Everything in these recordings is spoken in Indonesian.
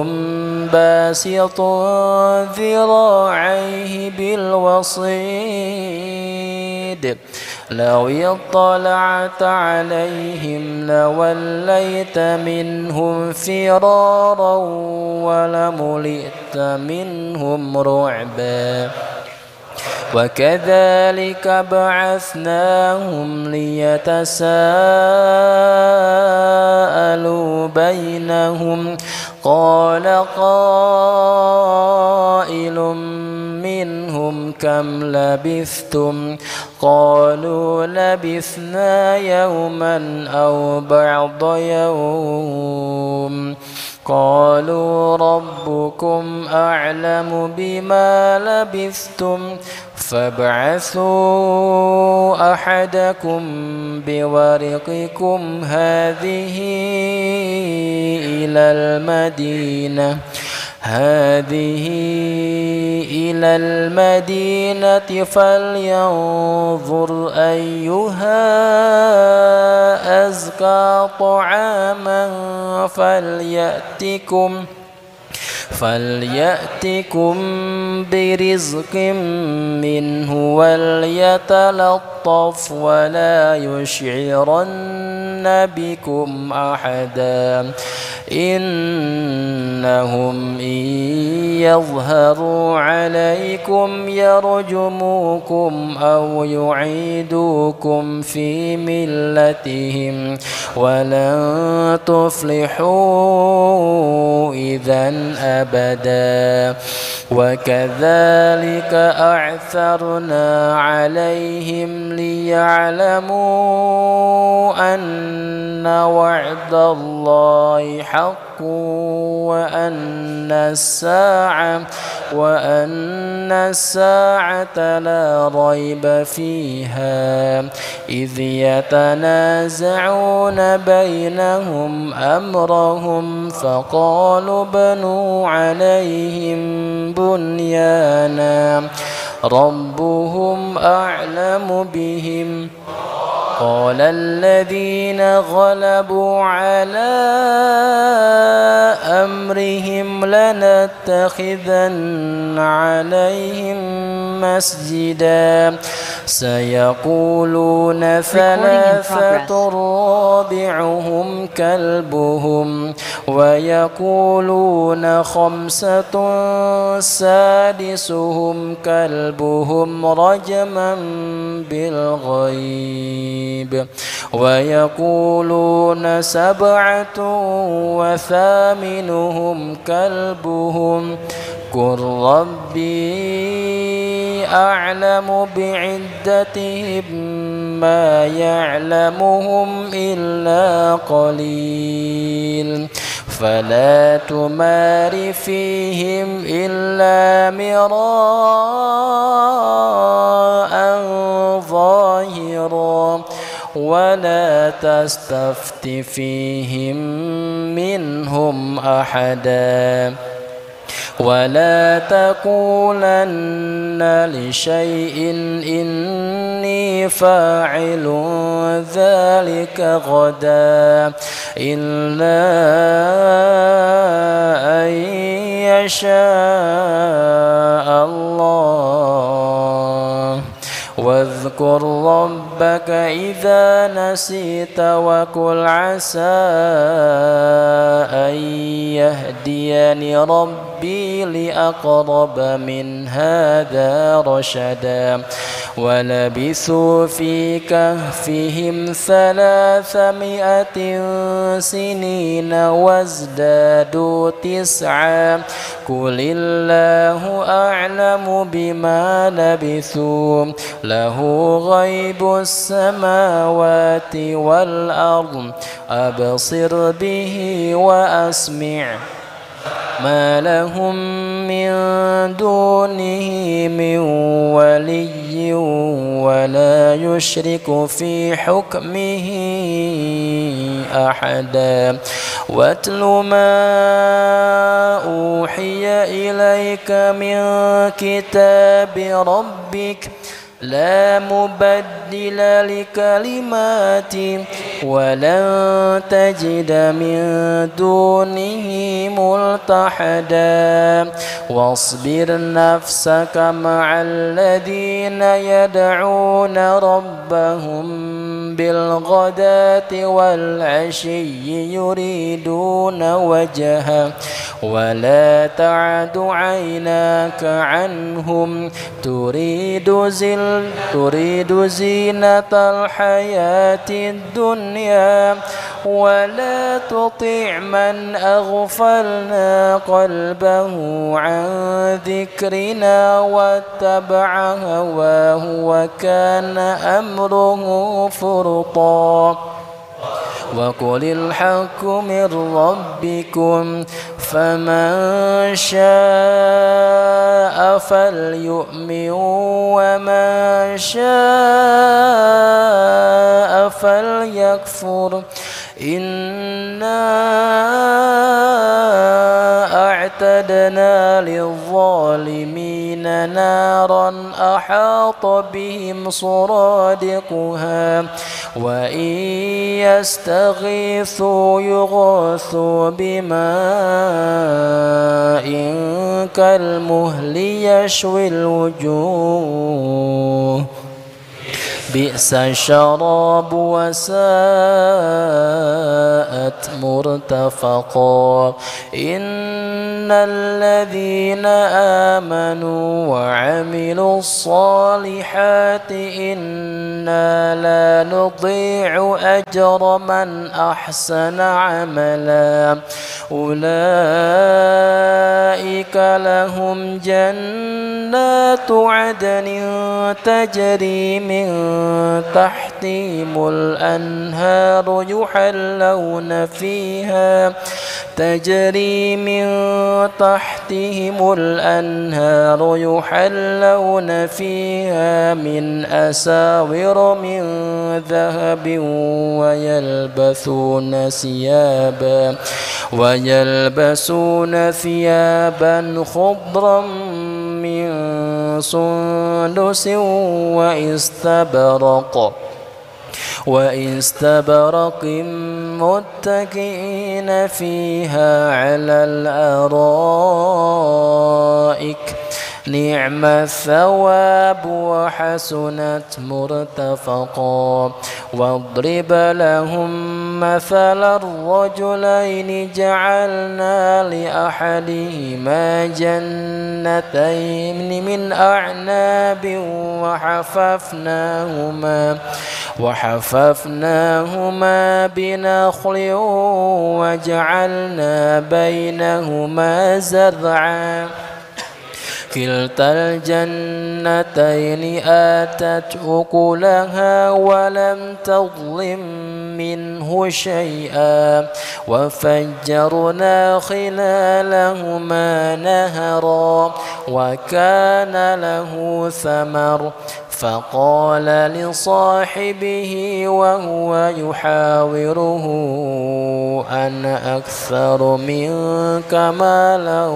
منهم باسط ذراعيه بالوصيد لو اطلعت عليهم لوليت منهم فرارا ولملئت منهم رعبا وكذلك بعثناهم ليتساءلوا بينهم قال قائل منهم كم لبثتم قالوا لبثنا يوما أو بعض يوم قالوا ربكم أعلم بما لبثتم فابعثوا أحدكم بورقكم هذه إلى المدينة فلينظر أيها أزكى طعاما فليأتكم برزق منه وليتلطف ولا يشعرن بكم أحدا إنهم إن يظهروا عليكم يرجموكم أو يعيدوكم في ملتهم ولن تفلحوا إذا أبدا وكذلك أعثرنا عليهم ليعلموا أن وعد الله حق وأن الساعة لا ريب فيها إذ يتنازعون بينهم أمرهم فقالوا بنوا عليهم بنيانا ربهم أعلم بهم قال الذين غلبوا على أمرهم لنتخذن عليهم مسجدا سيقولون ثلاثة رابعهم كلبهم ويقولون خمسة سادسهم كلبهم رجما بالغيب ويقولون سبعة وثامنهم كلبهم قل ربي أعلم بعدتهم ما يعلمهم إلا قليل فلا تمار فيهم إلا مراء ظاهرا ولا تستفت فيهم منهم أحدا ولا تقولن لشيء إني فاعل ذلك غدا إلا أن يشاء الله واذكر ربك إذا نسيت وقل عسى أن يهديني ربي لأقرب من هذا رشدا ولبثوا في كهفهم 300 سنين وازدادوا 9 قل الله أعلم بما لبثوا له غيب السماوات والأرض أبصر به وأسمع ما لهم من دونه من ولي ولا يشرك في حكمه أحدا واتل ما أوحي إليك من كتاب ربك لا مبدل لكلماته ولن تجد من دونه ملتحدا واصبر نفسك مع الذين يدعون ربهم بالغداة والعشي يريدون وجهه ولا تعد عيناك عنهم تريد زينة الحياة الدنيا ولا تطع من أغفلنا قلبه عن ذكرنا واتبع هواه وكان أمره فرطا وقل الحق من ربكم فمن شاء فليؤمن ومن شاء فليكفر إنا أعتدنا للظالمين نارا أحاط بهم سرادقها وإن يستغيثوا يغاثوا بماء كالمهل يشوي الوجوه بئس الشراب وساءت مرتفقا إن الذين آمنوا وعملوا الصالحات إنا لا نضيع أجر من أحسن عملا أولئك لهم جنات عدن تجري من تحتهم الأنهار يحلون فيها تجري من تحتهم الأنهار يحلون فيها من أساور من ذهب ويلبسون ثيابا خضرا من سندس واستبرق متكئين فيها على الأرائك نعم الثواب وحسنت مرتفقا واضرب لهم مثل الرجلين جعلنا لأحدهما جنتين من أعناب وحففناهما بنخل وجعلنا بينهما زرعا كلتا الجنتين آتت أكلها ولم تظلم منه شيئا وفجرنا خلالهما نهرا وكان له ثمر فقال لصاحبه وهو يحاوره أنا أكثر منك مالا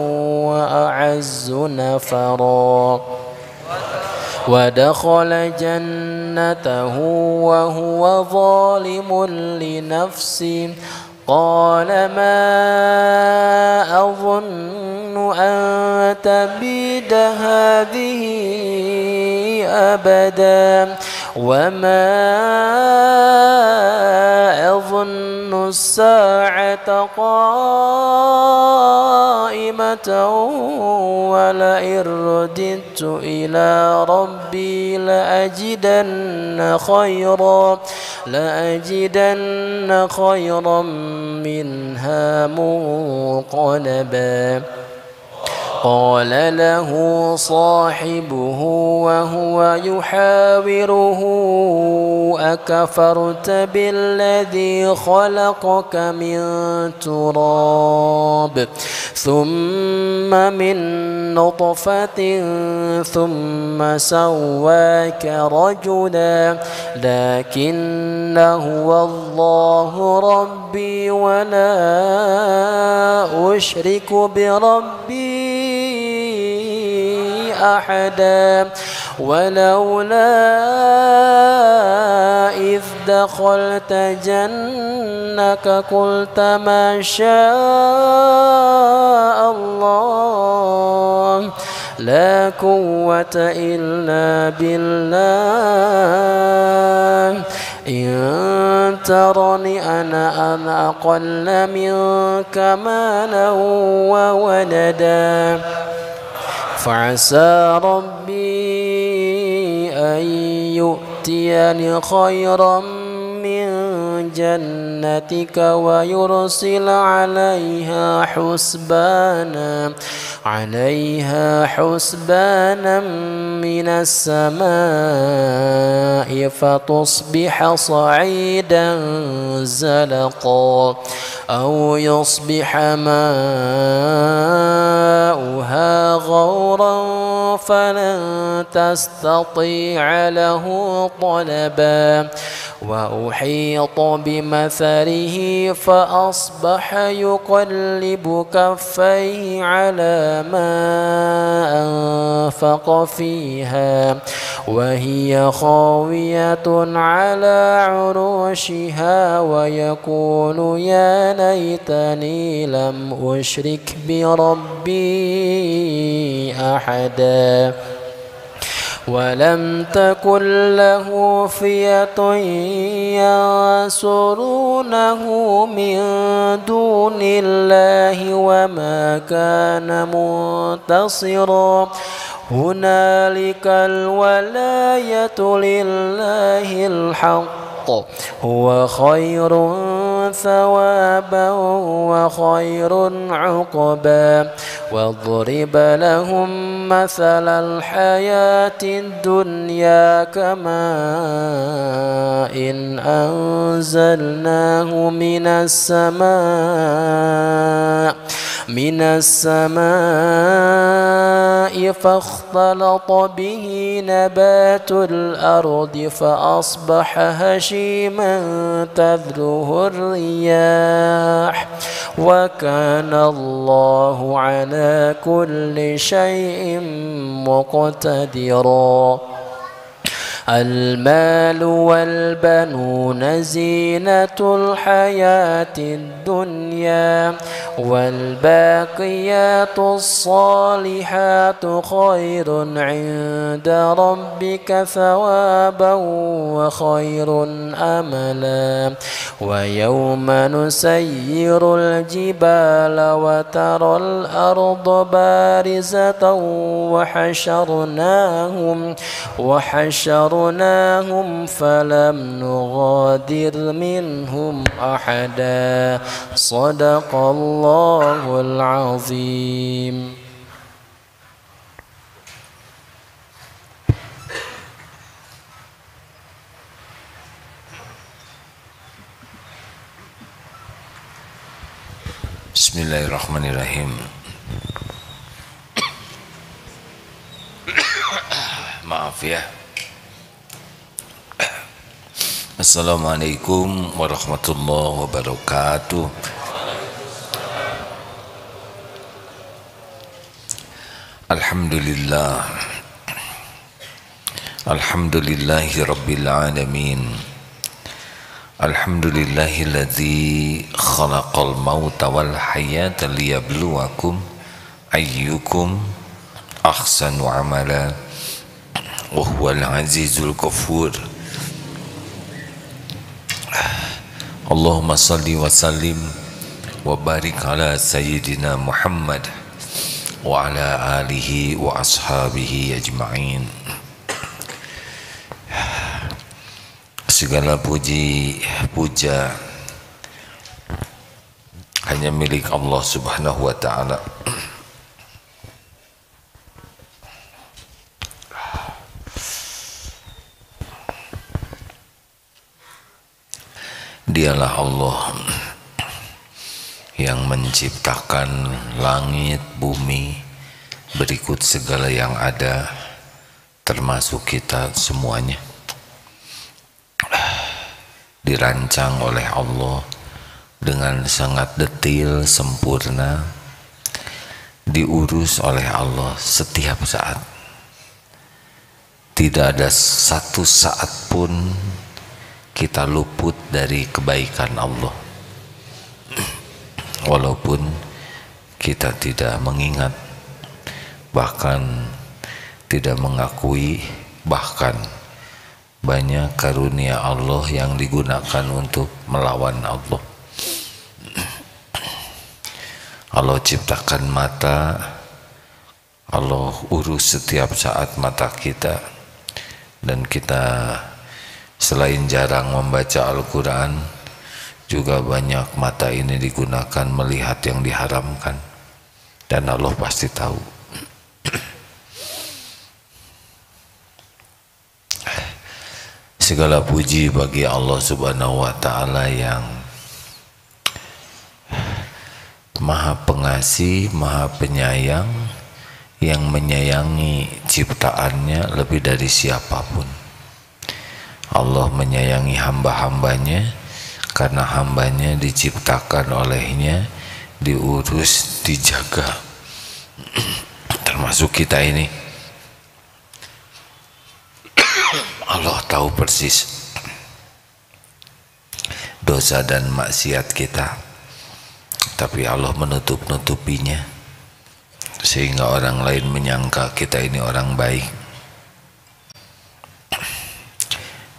وأعز نفرا ودخل جنته وهو ظالم لنفسه قال ما أظن أن تبيد هذه أبدا وما أظن الساعة قائمة ولئن رددت إلى ربي لأجدن خيرا منها منقلبا قال له صاحبه وهو يحاوره أكفرت بالذي خلقك من تراب ثم من نطفة ثم سواك رجلا لكن هو الله ربي ولا أشرك بربي أحدا ولولا إذ دخلت جنك قلت ما شاء الله لا قوة إلا بالله إن ترني أنا أقل منك مالا وولدا فعسى ربي أن يؤتيني خيرا من جنتك ويرسل عليها حسبانا من السماء فتصبح صعيدا زلقا أو يصبح ماؤها غورا فلن تستطيع له طلبا وأحيط بمثله فأصبح يقلب كفيه على ما أنفق فيها وهي خاوية على عروشها ويقول يا ليتني لم أشرك بربي أحدا ولم تكن له فئة ينصرونه من دون الله وما كان منتصرا هنالك الولاية لله الحق هو خير ثوابا وخير عقبا واضرب لهم مثل الحياة الدنيا كماء إن أنزلناه من السماء فاختلط به نبات الأرض فأصبح هشيما تذروه الرياح وكان الله على كل شيء مقتدرا المال والبنون زينة الحياة الدنيا والباقيات الصالحات خير عند ربك ثوابا وخير أملا ويوم نسير الجبال وترى الأرض بارزة وحشرناهم فلم نغادر منهم أحدا صدق الله العظيم. Bismillahirrahmanirrahim. Maaf ya. Assalamualaikum warahmatullahi wabarakatuh. Alhamdulillah. Alhamdulillahi rabbil alamin. Alhamdulillahilladzi khalaqal mauta wal hayata liyabluwakum ayyukum ahsanu amala wa huwal azizul ghafur. Allahumma salli wa sallim wa barik ala sayyidina Muhammad wa ala alihi wa ashabihi ajma'in. Segala puji puja hanya milik Allah Subhanahu wa ta'ala. Dialah Allah yang menciptakan langit, bumi, berikut segala yang ada, termasuk kita semuanya. Dirancang oleh Allah dengan sangat detail, sempurna, diurus oleh Allah setiap saat. tidak ada satu saat pun kita luput dari kebaikan Allah, walaupun kita tidak mengingat, bahkan tidak mengakui, bahkan banyak karunia Allah yang digunakan untuk melawan Allah. Allah ciptakan mata, Allah urus setiap saat mata kita, dan kita selain jarang membaca Al-Quran, juga banyak mata ini digunakan melihat yang diharamkan, dan Allah pasti tahu. Segala puji bagi Allah Subhanahu wa Ta'ala yang Maha Pengasih, Maha Penyayang, yang menyayangi ciptaannya lebih dari siapapun. Allah menyayangi hamba-hambanya karena hambanya diciptakan olehnya, diurus, dijaga, termasuk kita ini. Allah tahu persis dosa dan maksiat kita, tapi Allah menutup-nutupinya sehingga orang lain menyangka kita ini orang baik.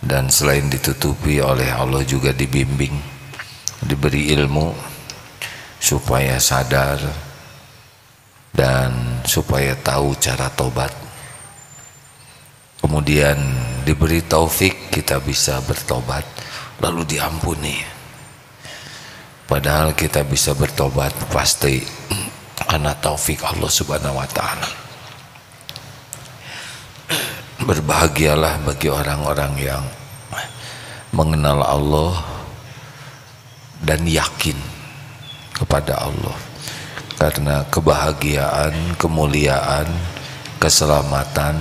Dan selain ditutupi oleh Allah, juga dibimbing, diberi ilmu supaya sadar dan supaya tahu cara tobat. Kemudian diberi taufik kita bisa bertobat lalu diampuni. Padahal kita bisa bertobat pasti karena taufik Allah Subhanahu wa Ta'ala. Berbahagialah bagi orang-orang yang mengenal Allah dan yakin kepada Allah, karena kebahagiaan, kemuliaan, keselamatan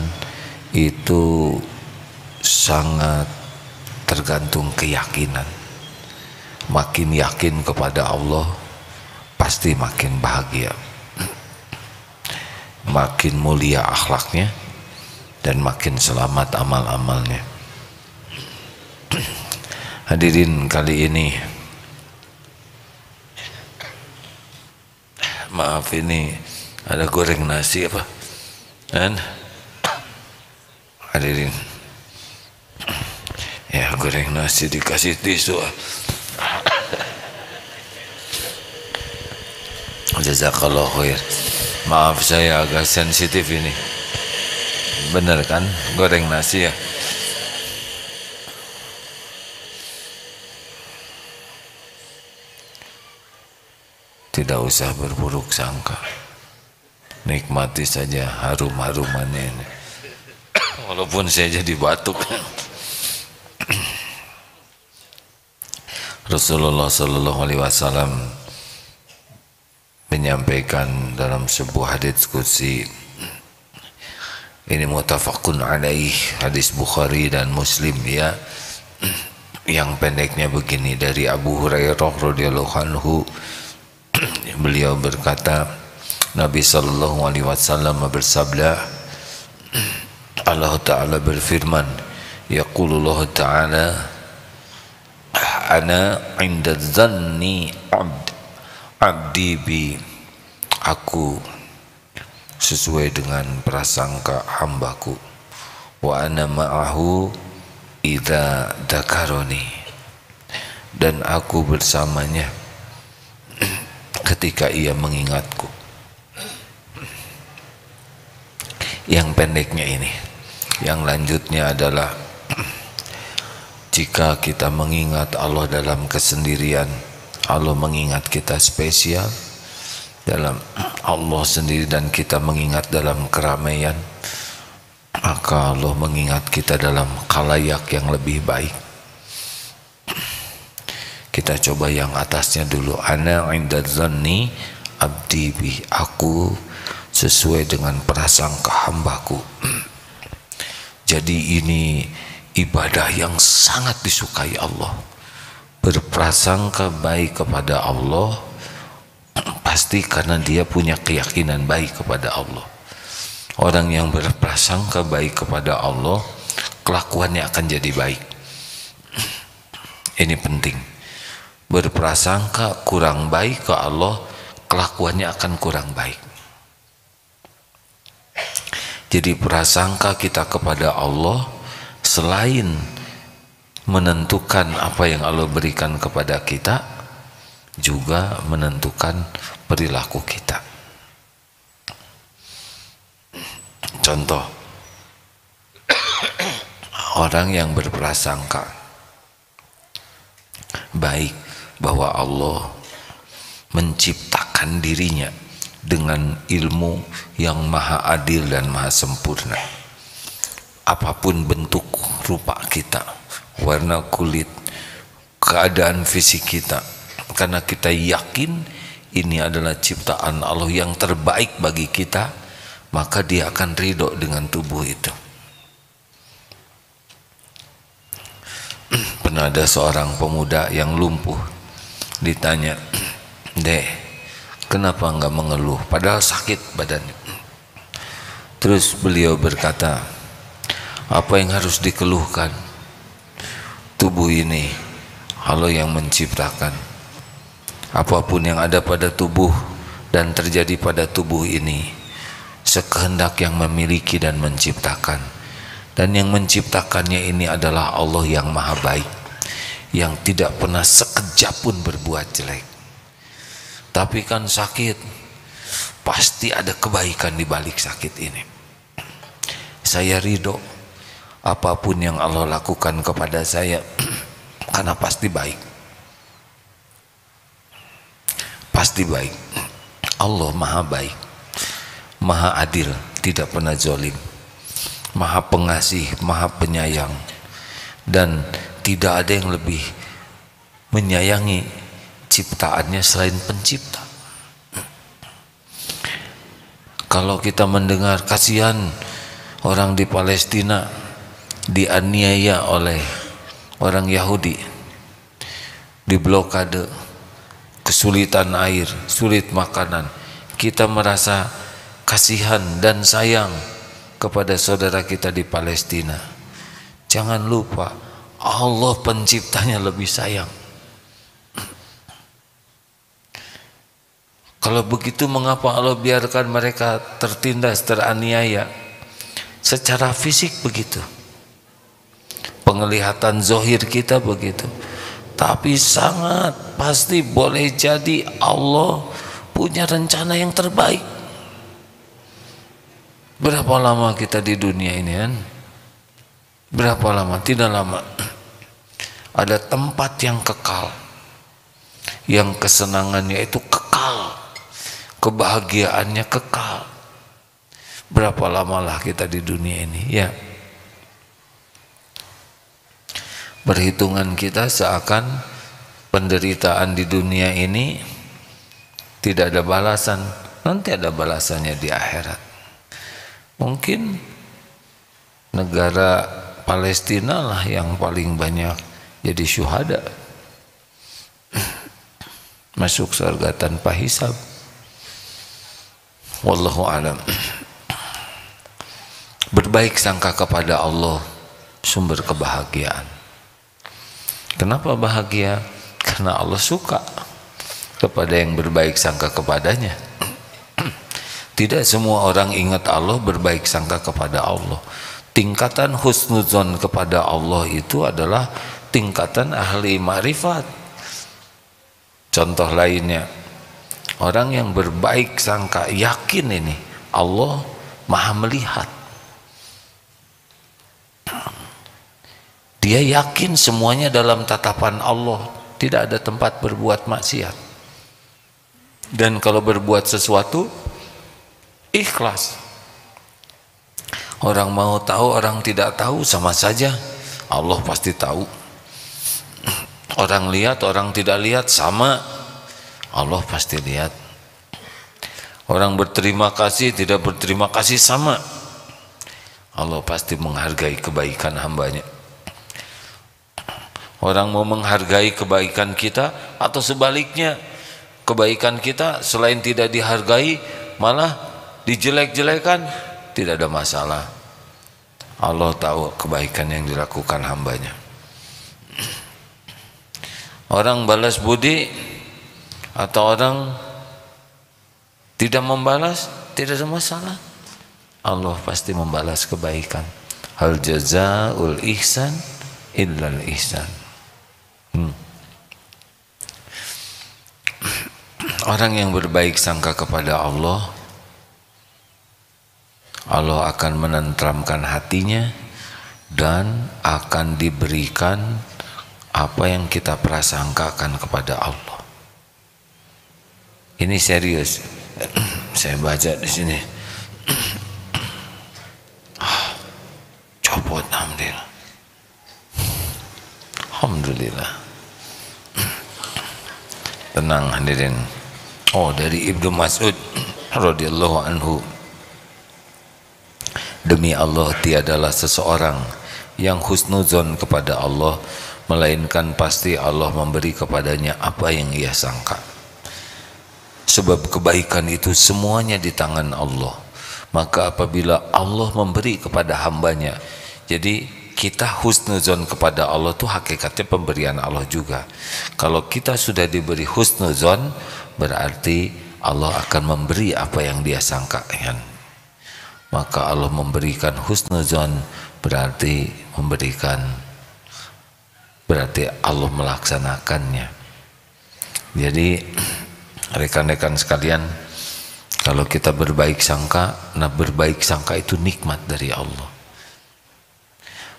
itu sangat tergantung keyakinan. Makin yakin kepada Allah, pasti makin bahagia, makin mulia akhlaknya, dan makin selamat amal-amalnya. Hadirin, kali ini maaf, ini ada goreng nasi apa kan? Hadirin, ya goreng nasi dikasih tisu. Jazakallah khair. Maaf, saya agak sensitif ini. Bener kan goreng nasi ya? Tidak usah berburuk sangka, nikmati saja harum-harumannya ini. Walaupun saya jadi batuk. Rasulullah Sallallahu Alaihi Wasallam menyampaikan dalam sebuah hadits qudsi, ini muttafaqun alaih, hadis Bukhari dan Muslim ya, yang pendeknya begini, dari Abu Hurairah radhiyallahu anhu, beliau berkata, Nabi Sallallahu Alaihi Wasallam bersabda, Allah Ta'ala berfirman, yaqulullah Ta'ala, ana inda dhanni abdi bi, aku sesuai dengan prasangka hambaku, wa ana ma'ahu idza dzakaroni, dan aku bersamanya ketika ia mengingatku. Yang pendeknya ini, yang lanjutnya adalah jika kita mengingat Allah dalam kesendirian, Allah mengingat kita spesial dalam Allah sendiri, dan kita mengingat dalam keramaian, maka Allah mengingat kita dalam khalayak yang lebih baik. Kita coba yang atasnya dulu, ana inda dhanni abdi bi, aku sesuai dengan prasangka hambaku. Jadi ini ibadah yang sangat disukai Allah. Berprasangka baik kepada Allah pasti karena dia punya keyakinan baik kepada Allah. Orang yang berprasangka baik kepada Allah kelakuannya akan jadi baik. Ini penting. Berprasangka kurang baik ke Allah, kelakuannya akan kurang baik. Jadi prasangka kita kepada Allah selain menentukan apa yang Allah berikan kepada kita, juga menentukan perilaku kita. Contoh, orang yang berprasangka baik bahwa Allah menciptakan dirinya dengan ilmu yang maha adil dan maha sempurna. Apapun bentuk rupa kita, warna kulit, keadaan fisik kita, karena kita yakin ini adalah ciptaan Allah yang terbaik bagi kita, maka dia akan ridho dengan tubuh itu. Pernah ada seorang pemuda yang lumpuh, ditanya, "Dek, kenapa enggak mengeluh? Padahal sakit badannya." Terus beliau berkata, "Apa yang harus dikeluhkan? Tubuh ini Allah yang menciptakan. Apapun yang ada pada tubuh dan terjadi pada tubuh ini, sekehendak yang memiliki dan menciptakan. Dan yang menciptakannya ini adalah Allah yang maha baik, yang tidak pernah sekejap pun berbuat jelek. Tapi kan sakit, pasti ada kebaikan di balik sakit ini. Saya ridho apapun yang Allah lakukan kepada saya, karena pasti baik. Pasti baik. Allah maha baik, maha adil, tidak pernah zalim, maha pengasih, maha penyayang, dan tidak ada yang lebih menyayangi ciptaannya selain pencipta." Kalau kita mendengar kasihan orang di Palestina dianiaya oleh orang Yahudi, diblokade, kesulitan air, sulit makanan, kita merasa kasihan dan sayang kepada saudara kita di Palestina. Jangan lupa, Allah penciptanya lebih sayang. Kalau begitu, mengapa Allah biarkan mereka tertindas, teraniaya? Secara fisik begitu, penglihatan zohir kita begitu, tapi sangat pasti boleh jadi Allah punya rencana yang terbaik. Berapa lama kita di dunia ini kan? Berapa lama? Tidak lama. Ada tempat yang kekal, yang kesenangannya itu kekal, kebahagiaannya kekal. Berapa lamalah kita di dunia ini, ya? Perhitungan kita seakan penderitaan di dunia ini tidak ada balasan, nanti ada balasannya di akhirat. Mungkin negara Palestina lah yang paling banyak jadi syuhada, masuk surga tanpa hisab. Wallahu a'lam. Berbaik sangka kepada Allah sumber kebahagiaan. Kenapa bahagia? Karena Allah suka kepada yang berbaik sangka kepadanya. Tidak semua orang ingat Allah, berbaik sangka kepada Allah. Tingkatan husnuzon kepada Allah itu adalah tingkatan ahli ma'rifat. Contoh lainnya, orang yang berbaik sangka, yakin ini Allah maha melihat. Dia yakin semuanya dalam tatapan Allah, tidak ada tempat berbuat maksiat. Dan kalau berbuat sesuatu, ikhlas. Orang mau tahu, orang tidak tahu, sama saja. Allah pasti tahu. Orang lihat, orang tidak lihat, sama. Allah pasti lihat. Orang berterima kasih, tidak berterima kasih, sama. Allah pasti menghargai kebaikan hambanya. Orang mau menghargai kebaikan kita, atau sebaliknya, kebaikan kita selain tidak dihargai, malah dijelek-jelekan, tidak ada masalah. Allah tahu kebaikan yang dilakukan hambanya. Orang balas budi atau orang tidak membalas, tidak ada masalah. Allah pasti membalas kebaikan. Hal jazaul ihsan illal ihsan. Orang yang berbaik sangka kepada Allah, Allah akan menenteramkan hatinya dan akan diberikan apa yang kita prasangkakan kepada Allah. Ini serius. Saya baca di sini. Copot, alhamdulillah. Alhamdulillah. Tenang hadirin. Oh, dari Ibnu Mas'ud radhiyallahu anhu. Demi Allah, tiadalah seseorang yang husnuzon kepada Allah, melainkan pasti Allah memberi kepadanya apa yang ia sangka. Sebab kebaikan itu semuanya di tangan Allah. Maka apabila Allah memberi kepada hambanya, jadi kita husnuzon kepada Allah itu hakikatnya pemberian Allah juga. Kalau kita sudah diberi husnuzon, berarti Allah akan memberi apa yang dia sangkakan. Maka Allah memberikan husnuzon berarti Allah melaksanakannya. Jadi rekan-rekan sekalian, kalau kita berbaik sangka, nah berbaik sangka itu nikmat dari Allah.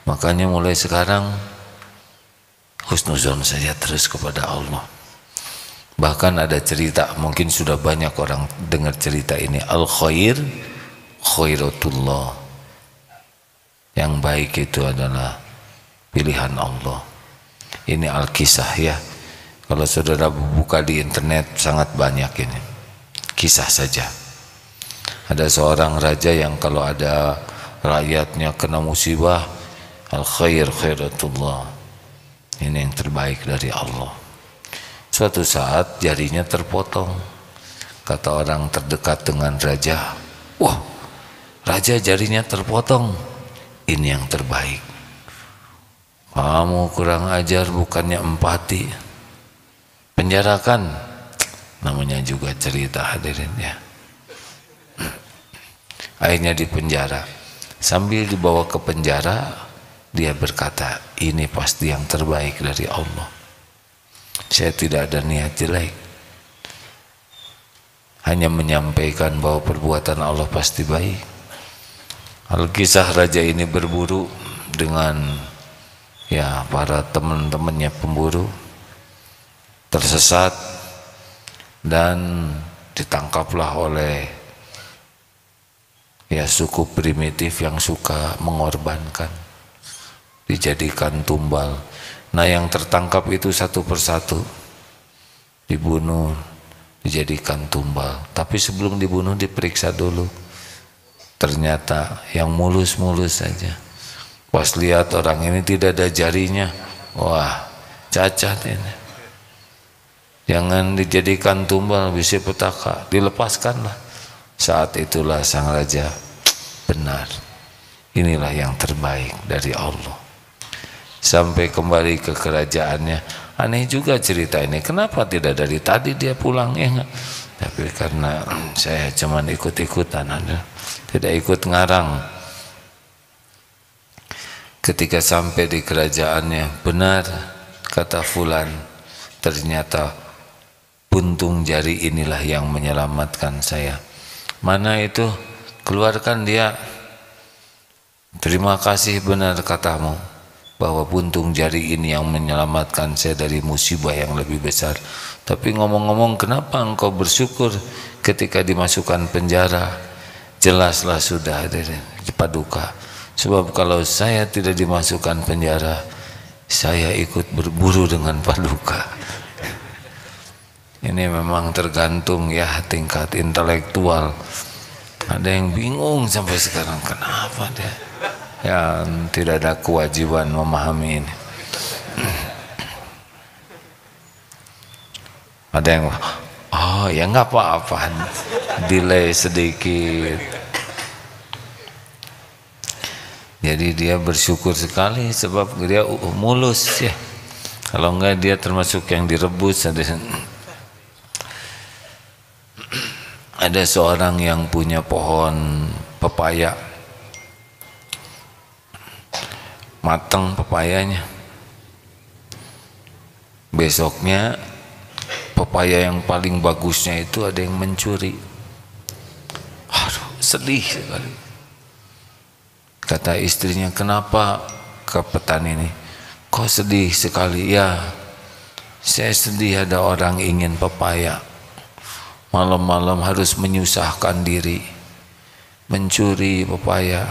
Makanya mulai sekarang husnuzon saja terus kepada Allah. Bahkan ada cerita, mungkin sudah banyak orang dengar cerita ini, al-khair khairatullah. Yang baik itu adalah pilihan Allah. Ini al-kisah ya. Kalau saudara buka di internet sangat banyak ini. Kisah saja. Ada seorang raja yang kalau ada rakyatnya kena musibah, al-khair khairatullah. Ini yang terbaik dari Allah. Suatu saat jarinya terpotong. Kata orang terdekat dengan raja, wah, raja jarinya terpotong. Ini yang terbaik. Kamu kurang ajar, bukannya empati. Penjarakan. Namanya juga cerita hadirin ya. Akhirnya dipenjara. Sambil dibawa ke penjara, dia berkata, ini pasti yang terbaik dari Allah. Saya tidak ada niat jelek, hanya menyampaikan bahwa perbuatan Allah pasti baik. Al-kisah raja ini berburu dengan ya para teman-temannya pemburu, tersesat dan ditangkaplah oleh ya suku primitif yang suka mengorbankan, dijadikan tumbal. Nah yang tertangkap itu satu persatu dibunuh, dijadikan tumbal. Tapi sebelum dibunuh diperiksa dulu. Ternyata yang mulus-mulus saja. Pas lihat orang ini tidak ada jarinya, wah cacat ini. Jangan dijadikan tumbal, bisa petaka, dilepaskanlah. Saat itulah sang raja, benar, inilah yang terbaik dari Allah. Sampai kembali ke kerajaannya, aneh juga cerita ini, kenapa tidak dari tadi dia pulang ya enggak? Tapi karena saya cuman ikut-ikutan, tidak ikut ngarang. Ketika sampai di kerajaannya, benar kata fulan, ternyata puntung jari inilah yang menyelamatkan saya. Mana itu? Keluarkan dia. Terima kasih, benar katamu bahwa puntung jari ini yang menyelamatkan saya dari musibah yang lebih besar. Tapi ngomong-ngomong, kenapa engkau bersyukur ketika dimasukkan penjara? Jelaslah sudah dari paduka. Sebab kalau saya tidak dimasukkan penjara, saya ikut berburu dengan paduka. Ini memang tergantung ya tingkat intelektual. Ada yang bingung sampai sekarang, kenapa dia ya tidak ada kewajiban memahami ini. Ada yang oh ya nggak apa-apa, delay sedikit. Jadi dia bersyukur sekali sebab dia mulus ya. Kalau enggak dia termasuk yang direbus. Ada seorang yang punya pohon pepaya, matang pepayanya. Besoknya pepaya yang paling bagusnya itu ada yang mencuri. Aduh, sedih sekali. Kata istrinya, kenapa ke petani ini? Kok sedih sekali? Ya, saya sedih ada orang ingin pepaya. Malam-malam harus menyusahkan diri, mencuri pepaya.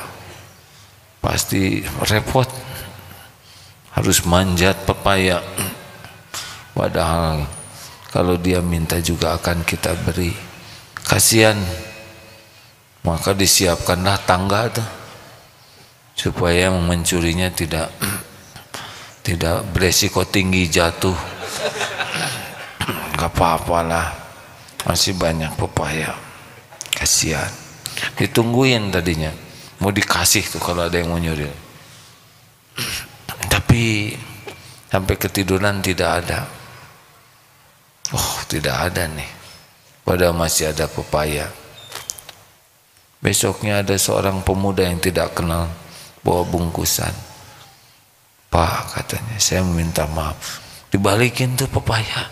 Pasti repot. Harus manjat pepaya. Padahal kalau dia minta juga akan kita beri. Kasihan. Maka disiapkanlah tangga tuh, supaya mencurinya tidak beresiko tinggi jatuh. Gak apa-apalah, masih banyak pepaya. Kasihan. Ditungguin tadinya, mau dikasih tuh kalau ada yang mau nyuri. Tapi sampai ketiduran tidak ada. Oh, tidak ada nih. Padahal masih ada pepaya. Besoknya ada seorang pemuda yang tidak kenal bawa bungkusan. Pak, katanya, saya meminta maaf. Dibalikin tuh pepaya.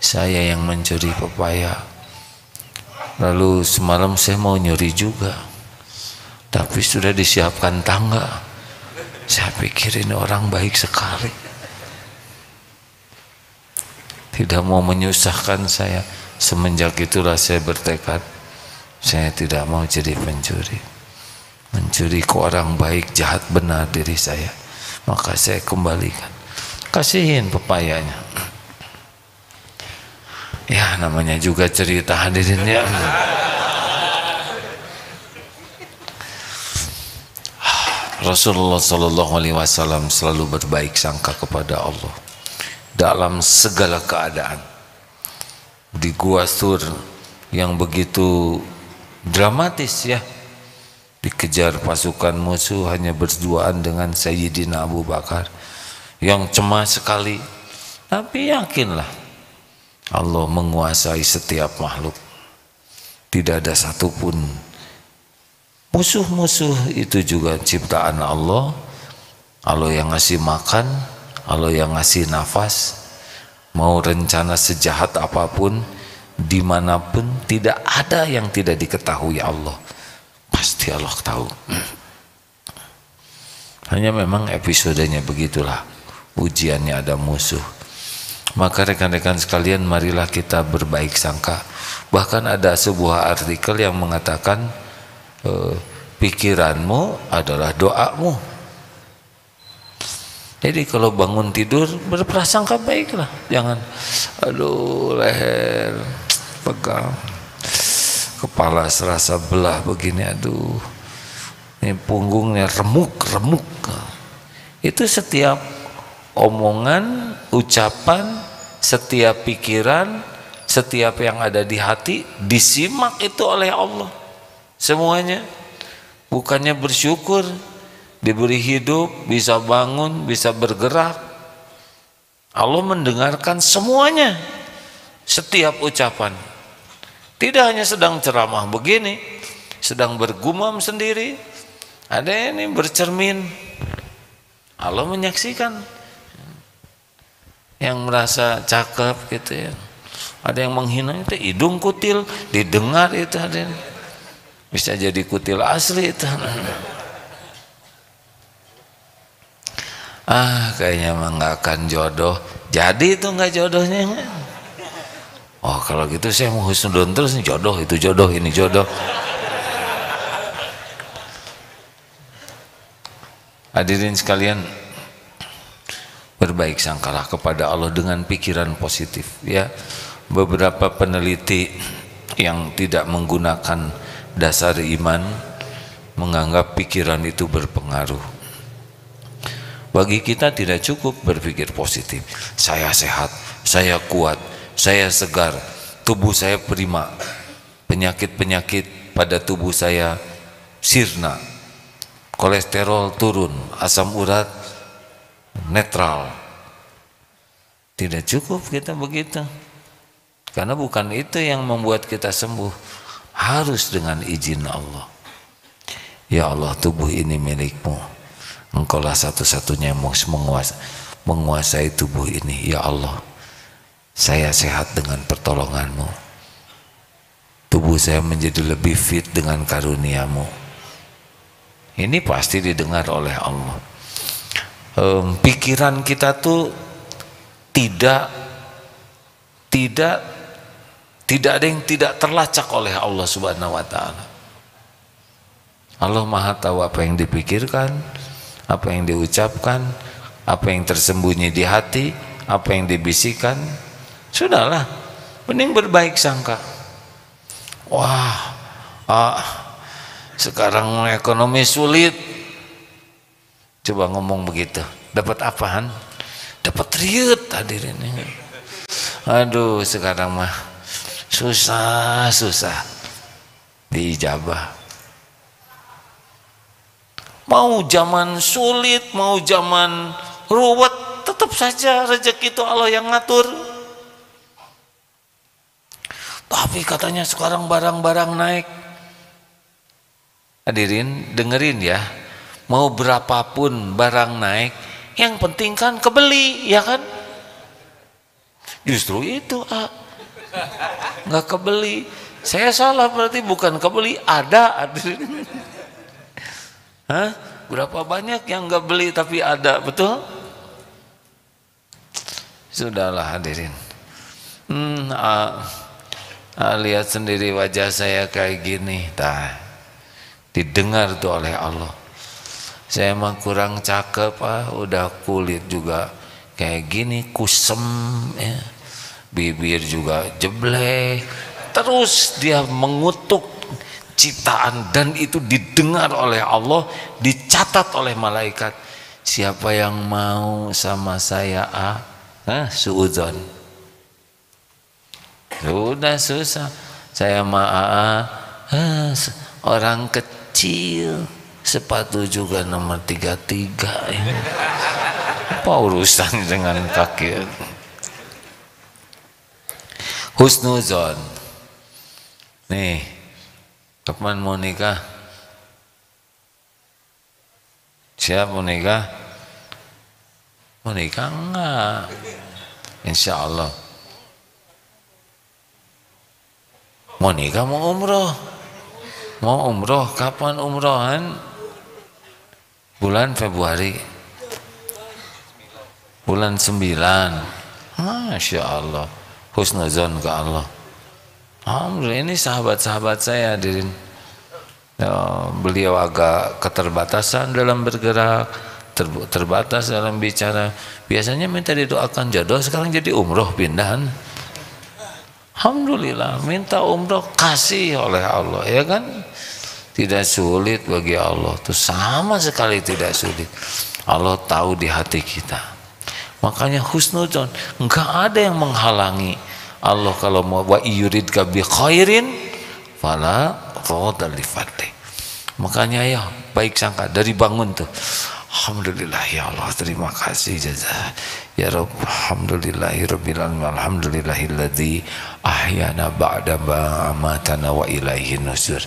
Saya yang mencuri pepaya. Lalu semalam saya mau nyuri juga, tapi sudah disiapkan tangga. Saya pikir ini orang baik sekali, tidak mau menyusahkan saya. Semenjak itulah saya bertekad, saya tidak mau jadi pencuri. Mencuri ke orang baik, jahat benar diri saya. Maka saya kembalikan, kasihin pepayanya. Ya, namanya juga cerita, hadirin ya. Rasulullah SAW selalu berbaik sangka kepada Allah dalam segala keadaan. Di Gua Thur yang begitu dramatis ya, dikejar pasukan musuh hanya berduaan dengan Sayyidina Abu Bakar yang cemas sekali. Tapi yakinlah, Allah menguasai setiap makhluk. Tidak ada satupun. Musuh-musuh itu juga ciptaan Allah. Allah yang ngasih makan, Allah yang ngasih nafas. Mau rencana sejahat apapun, dimanapun, tidak ada yang tidak diketahui Allah. Pasti Allah tahu. Hanya memang episodenya begitulah. Ujiannya ada musuh. Maka rekan-rekan sekalian, marilah kita berbaik sangka. Bahkan ada sebuah artikel yang mengatakan pikiranmu adalah doamu. Jadi kalau bangun tidur berprasangka baiklah. Jangan aduh leher pegang, kepala serasa belah begini, aduh ini punggungnya remuk. Itu setiap omongan, ucapan, setiap pikiran, setiap yang ada di hati disimak itu oleh Allah semuanya. Bukannya bersyukur diberi hidup, bisa bangun, bisa bergerak. Allah mendengarkan semuanya, setiap ucapan. Tidak hanya sedang ceramah begini, sedang bergumam sendiri, ada ini bercermin, Allah menyaksikan. Yang merasa cakep gitu ya, ada yang menghina itu hidung kutil, didengar itu ada, bisa jadi kutil asli itu. Kayaknya mah nggak akan jodoh. Jadi itu nggak jodohnya. Oh kalau gitu saya mau husnudon terus, nih jodoh itu jodoh, ini jodoh. Hadirin sekalian, berbaik sangkalah kepada Allah dengan pikiran positif ya. Beberapa peneliti yang tidak menggunakan dasar iman menganggap pikiran itu berpengaruh. Bagi kita tidak cukup berpikir positif. Saya sehat, saya kuat, saya segar, tubuh saya prima, penyakit-penyakit pada tubuh saya sirna, kolesterol turun, asam urat netral. Tidak cukup kita begitu, karena bukan itu yang membuat kita sembuh. Harus dengan izin Allah. Ya Allah, tubuh ini milikmu, Engkaulah satu-satunya yang menguasai tubuh ini. Ya Allah, saya sehat dengan pertolonganmu, tubuh saya menjadi lebih fit dengan karuniamu. Ini pasti didengar oleh Allah. Pikiran kita tuh tidak ada yang tidak terlacak oleh Allah Subhanahu wa taala. Allah Maha tahu apa yang dipikirkan, apa yang diucapkan, apa yang tersembunyi di hati, apa yang dibisikkan. Sudahlah, mending berbaik sangka. Wah, sekarang ekonomi sulit. Coba ngomong begitu, dapat apaan? Dapat riut hadirin. Aduh, sekarang mah susah diijabah. Mau zaman sulit, mau zaman ruwet, tetap saja rezeki itu Allah yang ngatur. Tapi katanya sekarang barang-barang naik. Hadirin dengerin ya, mau berapapun barang naik, yang penting kan kebeli, ya kan? Justru itu nggak kebeli. Saya salah berarti, bukan kebeli, ada. Hah? Berapa banyak yang nggak beli tapi ada, betul? Sudahlah hadirin. Lihat sendiri wajah saya kayak gini, didengar tuh oleh Allah. Saya mah kurang cakep, udah kulit juga kayak gini, kusem ya. Bibir juga jeblek. Terus dia mengutuk ciptaan, dan itu didengar oleh Allah, dicatat oleh malaikat. Siapa yang mau sama saya suudzon. Sudah susah. Saya orang kecil, sepatu juga nomor 33 ya. Apa urusan dengan kaki? Husnuzon. Nih, kapan mau nikah? Siap mau nikah? Mau nikah enggak? Insya Allah. Mau nikah, mau umroh? Mau umroh, kapan umrohan? Bulan Februari, bulan 9. Masya Allah, husnuzon ke Allah. Alhamdulillah, ini sahabat-sahabat saya hadirin. Beliau agak keterbatasan dalam bergerak, terbatas dalam bicara. Biasanya minta didoakan jodoh, sekarang jadi umroh pindahan. Alhamdulillah, minta umroh kasih oleh Allah, ya kan? Tidak sulit bagi Allah, itu sama sekali tidak sulit. Allah tahu di hati kita. Makanya husnuzon, enggak ada yang menghalangi Allah. Kalau mau wa yuridka bi khairin fala radda li fadli. Makanya ya baik sangka dari bangun tuh. Alhamdulillah ya Allah, terima kasih jazaa ya Rabb. Alhamdulillahirabbil alamin. Alhamdulillahilladzi ahyana ba'da ma amatana wa ilaihin nusur.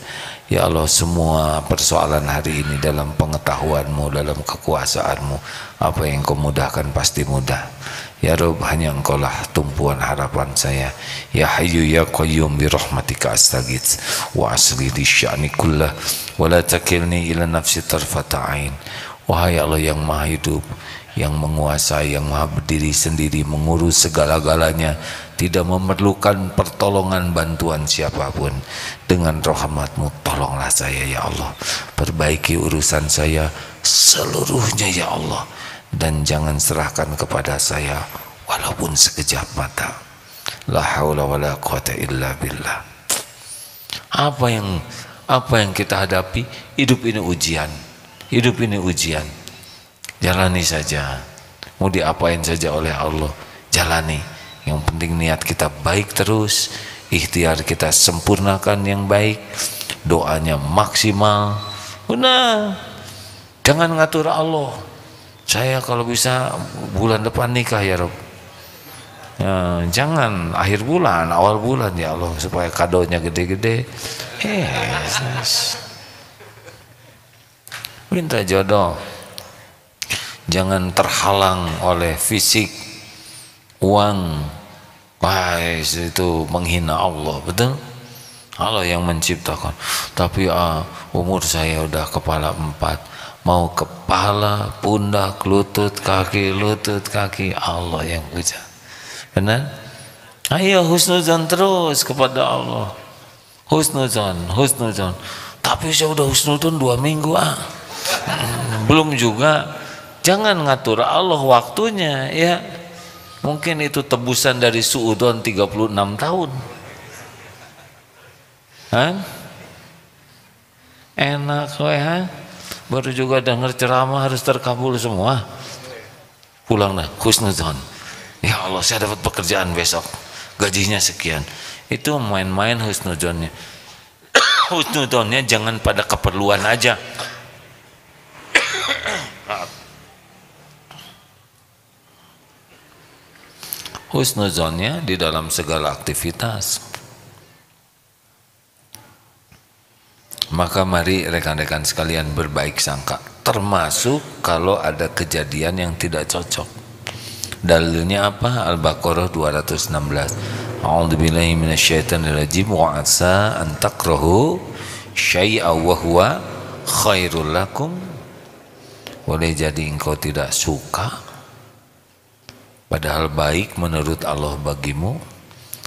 Ya Allah, semua persoalan hari ini dalam pengetahuanmu, dalam kekuasaanmu. Apa yang kau mudahkan pasti mudah. Ya Rabb, hanya engkaulah tumpuan harapan saya. Ya Hayyu ya Qayyum bi rahmatika astaghits wa asli li sya'ni kullah wa la takilni ila nafsi tarfata ain. Wahai Allah yang maha hidup, yang menguasai, yang maha berdiri sendiri, mengurus segala-galanya, tidak memerlukan pertolongan bantuan siapapun. Dengan rahmat-Mu tolonglah saya ya Allah, perbaiki urusan saya seluruhnya ya Allah, dan jangan serahkan kepada saya walaupun sekejap mata. La haula wala quwata illa billah. Apa yang kita hadapi, hidup ini ujian. Hidup ini ujian. Jalani saja. Mau diapain saja oleh Allah, jalani. Yang penting niat kita baik terus, ikhtiar kita sempurnakan yang baik, doanya maksimal. Udah, Jangan ngatur Allah. Saya kalau bisa bulan depan nikah ya Rob. Ya, jangan akhir bulan, awal bulan ya Allah supaya kadonya gede-gede. Minta jodoh. Jangan terhalang oleh fisik, uang. Wah, itu menghina Allah, betul? Allah yang menciptakan. Tapi umur saya udah kepala 4, mau kepala, pundak, lutut, kaki, Allah yang punya. Benar? Ayo husnuzan terus kepada Allah. Husnuzan. Tapi saya udah husnuzan 2 minggu belum juga. Jangan ngatur Allah waktunya ya. Mungkin itu tebusan dari suudon 36 tahun. Enak baru juga dengar ceramah harus terkabul semua. Pulang dah husnuzon. Ya Allah, saya dapat pekerjaan besok, gajinya sekian. Itu main-main husnuzonnya. Husnuzonnya jangan pada keperluan aja. Husnuzonnya di dalam segala aktivitas. Maka mari rekan-rekan sekalian berbaik sangka, termasuk kalau ada kejadian yang tidak cocok. Dalilnya apa? Al-Baqarah 216. A'udzubillahi minasyaitonirrajim wa asa an takrahu syai'an wa huwa khairul lakum. Boleh jadi engkau tidak suka padahal baik menurut Allah bagimu.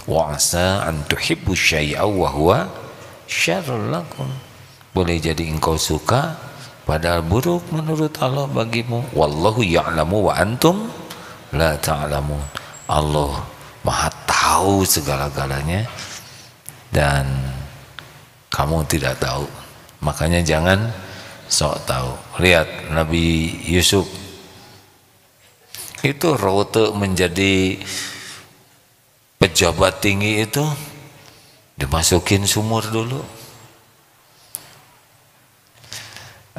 Wa asa an tuhibbu syai'an wa huwa syarrul lakum. Boleh jadi engkau suka padahal buruk menurut Allah bagimu. Wallahu ya'lamu wa antum la ta'lamun. Allah Maha tahu segala-galanya dan kamu tidak tahu. Makanya jangan sok tahu. Lihat Nabi Yusuf itu rote menjadi pejabat tinggi itu dimasukin sumur dulu.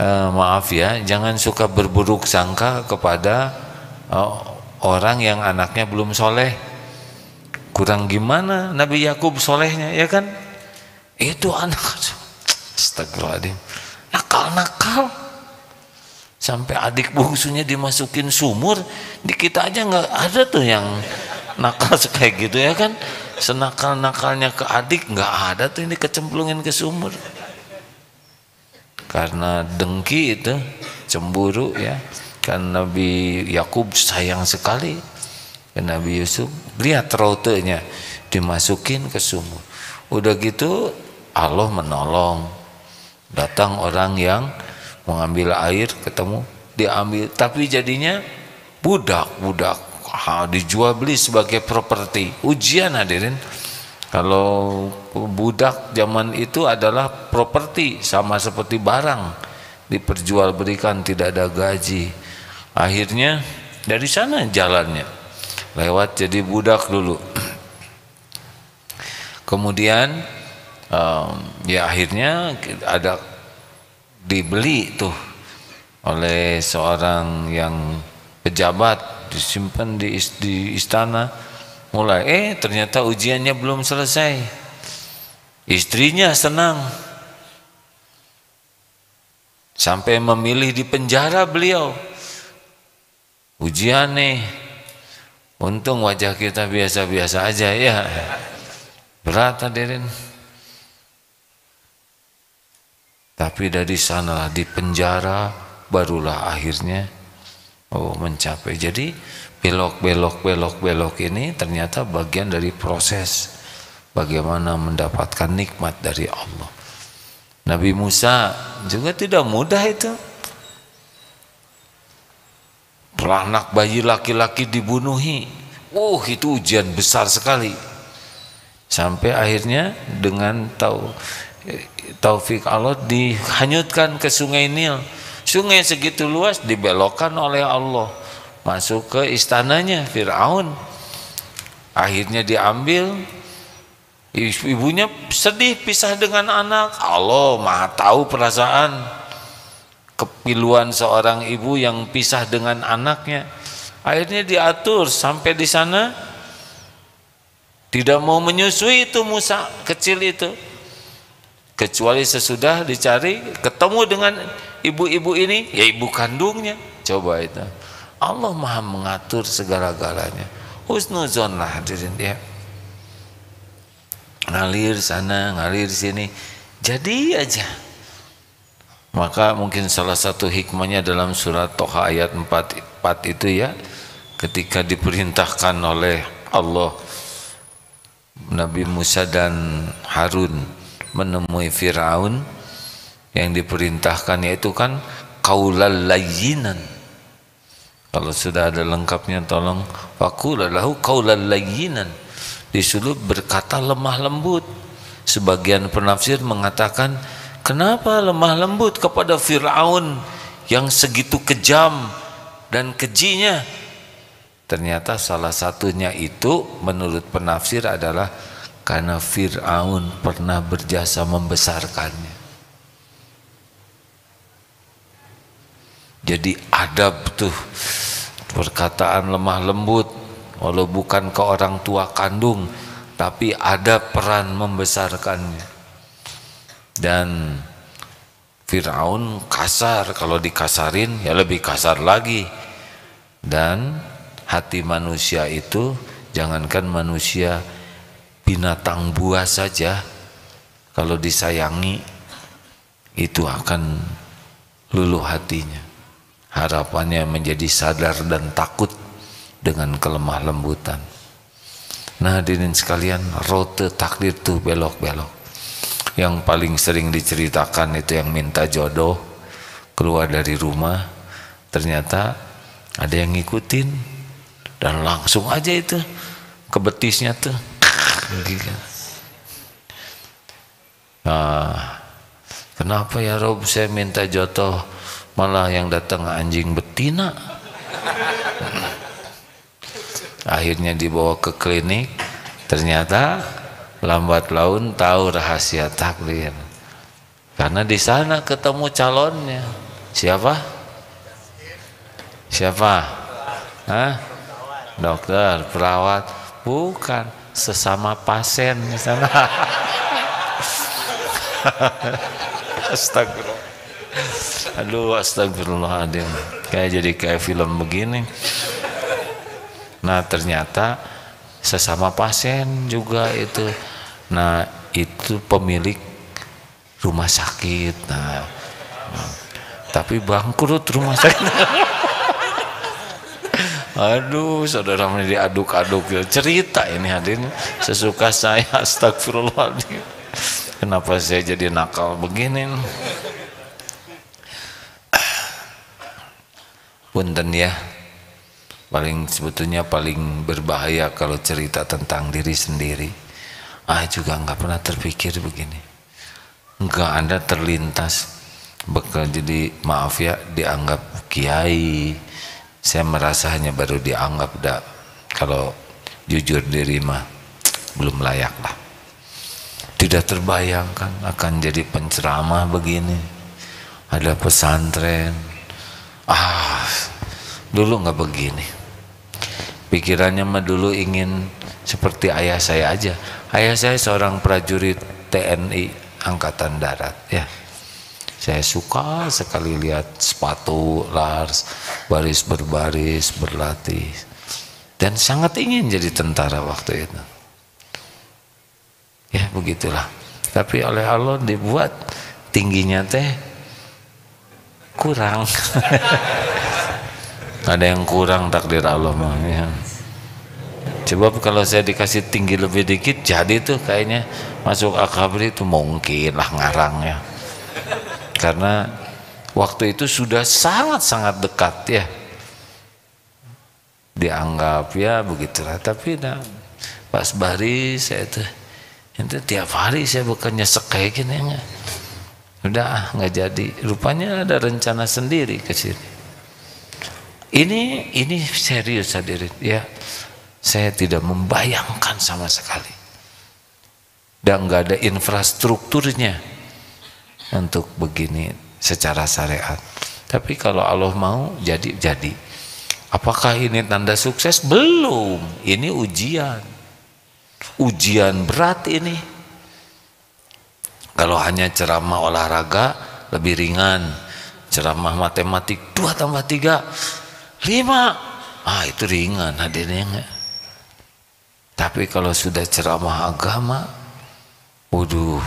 Maaf ya, jangan suka berburuk sangka kepada orang yang anaknya belum soleh. Kurang gimana Nabi Yakub solehnya, ya kan? Itu anak astagfirullahaladzim, nakal-nakal sampai adik bungsunya dimasukin sumur. Di kita aja nggak ada tuh yang nakal kayak gitu, ya kan? Senakal-nakalnya ke adik nggak ada tuh yang dikecemplungin ke sumur karena dengki itu, cemburu ya. Kan Nabi Yakub sayang sekali ke Nabi Yusuf. Lihat rautenya dimasukin ke sumur. Udah gitu Allah menolong, datang orang yang mengambil air, ketemu diambil, tapi jadinya budak dijual beli sebagai properti. Ujian hadirin, kalau budak zaman itu adalah properti, sama seperti barang diperjualbelikan, tidak ada gaji. Akhirnya dari sana jalannya lewat jadi budak dulu. Kemudian ya akhirnya ada dibeli tuh oleh seorang yang pejabat, disimpan di istana. Mulai ternyata ujiannya belum selesai. Istrinya senang sampai memilih di penjara beliau. Ujian nih, untung wajah kita biasa-biasa aja ya. Berat hadirin. Tapi dari sanalah di penjara barulah akhirnya mencapai. Jadi belok ini ternyata bagian dari proses bagaimana mendapatkan nikmat dari Allah. Nabi Musa juga tidak mudah itu. Anak bayi laki-laki dibunuhi. Itu ujian besar sekali. Sampai akhirnya dengan taufik Allah dihanyutkan ke sungai Nil. Sungai segitu luas dibelokkan oleh Allah masuk ke istananya Fir'aun. Akhirnya diambil. Ibunya sedih pisah dengan anak. Allah Maha tahu perasaan. kepiluan seorang ibu yang pisah dengan anaknya. Akhirnya diatur sampai di sana tidak mau menyusui itu Musa kecil itu, kecuali sesudah dicari ketemu dengan ibu-ibu ini, ya ibu kandungnya. Coba itu, Allah maha mengatur segala-galanya. Husnuzon lah hadirin ya, ngalir sana ngalir sini jadi aja. Maka mungkin salah satu hikmahnya dalam surat Toha ayat 4 itu ya, ketika diperintahkan oleh Allah Nabi Musa dan Harun menemui Fir'aun, yang diperintahkan yaitu kan qaulal layyinan. Kalau sudah ada lengkapnya tolong faqula lahu qaulal layyinan, disuruh berkata lemah lembut. Sebagian penafsir mengatakan, kenapa lemah lembut kepada Fir'aun yang segitu kejam dan kejinya? Ternyata salah satunya itu menurut penafsir adalah karena Fir'aun pernah berjasa membesarkannya. Jadi adab tuh, perkataan lemah lembut, walau bukan ke orang tua kandung, tapi ada peran membesarkannya. Dan Fir'aun kasar, kalau dikasarin ya lebih kasar lagi. Dan hati manusia itu, jangankan manusia, binatang buas saja kalau disayangi itu akan luluh hatinya. Harapannya menjadi sadar dan takut dengan kelemah lembutan. Nah hadirin sekalian, rote takdir tuh belok-belok. Yang paling sering diceritakan itu yang minta jodoh, keluar dari rumah, ternyata ada yang ngikutin dan langsung aja itu ke betisnya tuh. Nah, kenapa ya Rob saya minta jodoh malah yang datang anjing betina? Akhirnya dibawa ke klinik, ternyata lambat laun tahu rahasia takdir. Karena di sana ketemu calonnya. Siapa? Siapa? Hah? Dokter, perawat? Bukan, sesama pasien di sana. Astagfirullah. Aduh, astagfirullahaladzim. Kayak film begini. Nah ternyata sesama pasien juga itu. Nah itu pemilik rumah sakit. Nah tapi bangkrut rumah sakit. Aduh, saudara ini diaduk-aduk ya. Cerita ini hadirin sesuka saya. Astagfirullahaladzim. Kenapa saya jadi nakal begini? Punten ya. Sebetulnya paling berbahaya kalau cerita tentang diri sendiri. Juga nggak pernah terpikir begini. Nggak ada terlintas bakal jadi, maaf ya, dianggap kiai. Saya merasa hanya baru dianggap dah. Kalau jujur diri mah belum layak lah. Tidak terbayangkan akan jadi penceramah begini. Ada pesantren. Dulu nggak begini. Pikirannya mah dulu ingin seperti ayah saya aja. Ayah saya seorang prajurit TNI Angkatan Darat ya. Saya suka sekali lihat sepatu Lars baris berbaris berlatih, dan sangat ingin jadi tentara waktu itu. Ya begitulah. Tapi oleh Allah dibuat tingginya teh kurang. Ada yang kurang takdir Allah mah ya. Coba kalau saya dikasih tinggi lebih dikit, jadi tuh kayaknya masuk akabri itu mungkin lah ngarang ya. Karena waktu itu sudah sangat-sangat dekat ya. Dianggap ya begitulah. Tapi pas baris saya tuh itu tiap hari saya bukan nyesek kayak gini enggak. Udah nggak jadi. Rupanya ada rencana sendiri ke sini. Ini serius hadirin ya. Saya tidak membayangkan sama sekali. Dan nggak ada infrastrukturnya untuk begini secara syariat. Tapi kalau Allah mau jadi. Apakah ini tanda sukses? Belum. Ini ujian. Ujian berat ini. Kalau hanya ceramah olahraga lebih ringan. Ceramah matematik 2 tambah 3 5. Itu ringan hadirnya. Tapi kalau sudah ceramah agama, waduh,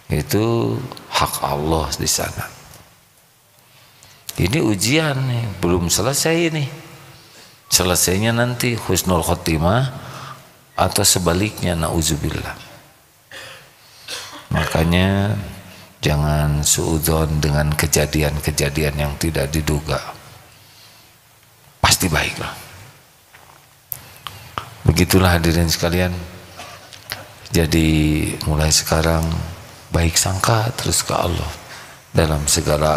itu hak Allah di sana. Ini ujian nih, belum selesai ini. Selesainya nanti husnul khotimah atau sebaliknya, nauzubillah. Makanya jangan suudzon dengan kejadian-kejadian yang tidak diduga. Pasti baiklah. Begitulah hadirin sekalian. Jadi mulai sekarang baik sangka terus ke Allah dalam segala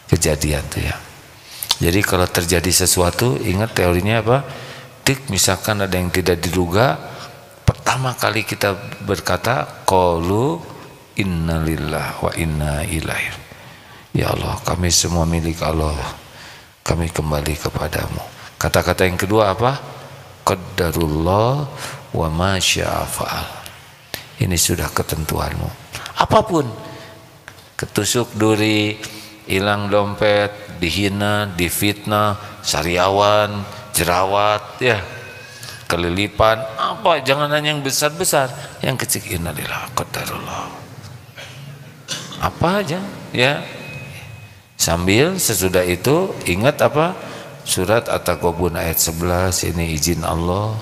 kejadian tuh ya. Jadi kalau terjadi sesuatu, ingat teorinya apa? Misalkan ada yang tidak diduga, pertama kali kita berkata qalu innalillah wa inna ilaihi. Ya Allah, kami semua milik Allah, kami kembali kepadamu. Kata-kata yang kedua apa? Qaddarullah wa ma syaa fa'al. Ini sudah ketentuanmu. Apapun, ketusuk duri, hilang dompet, dihina, difitnah, sariawan, jerawat, ya, kelilipan, apa, jangan hanya yang besar-besar, yang kecil, innalillah qadarullah. Apa aja, ya. Sambil sesudah itu ingat apa? Surat At-Taghabun ayat 11, ini izin Allah,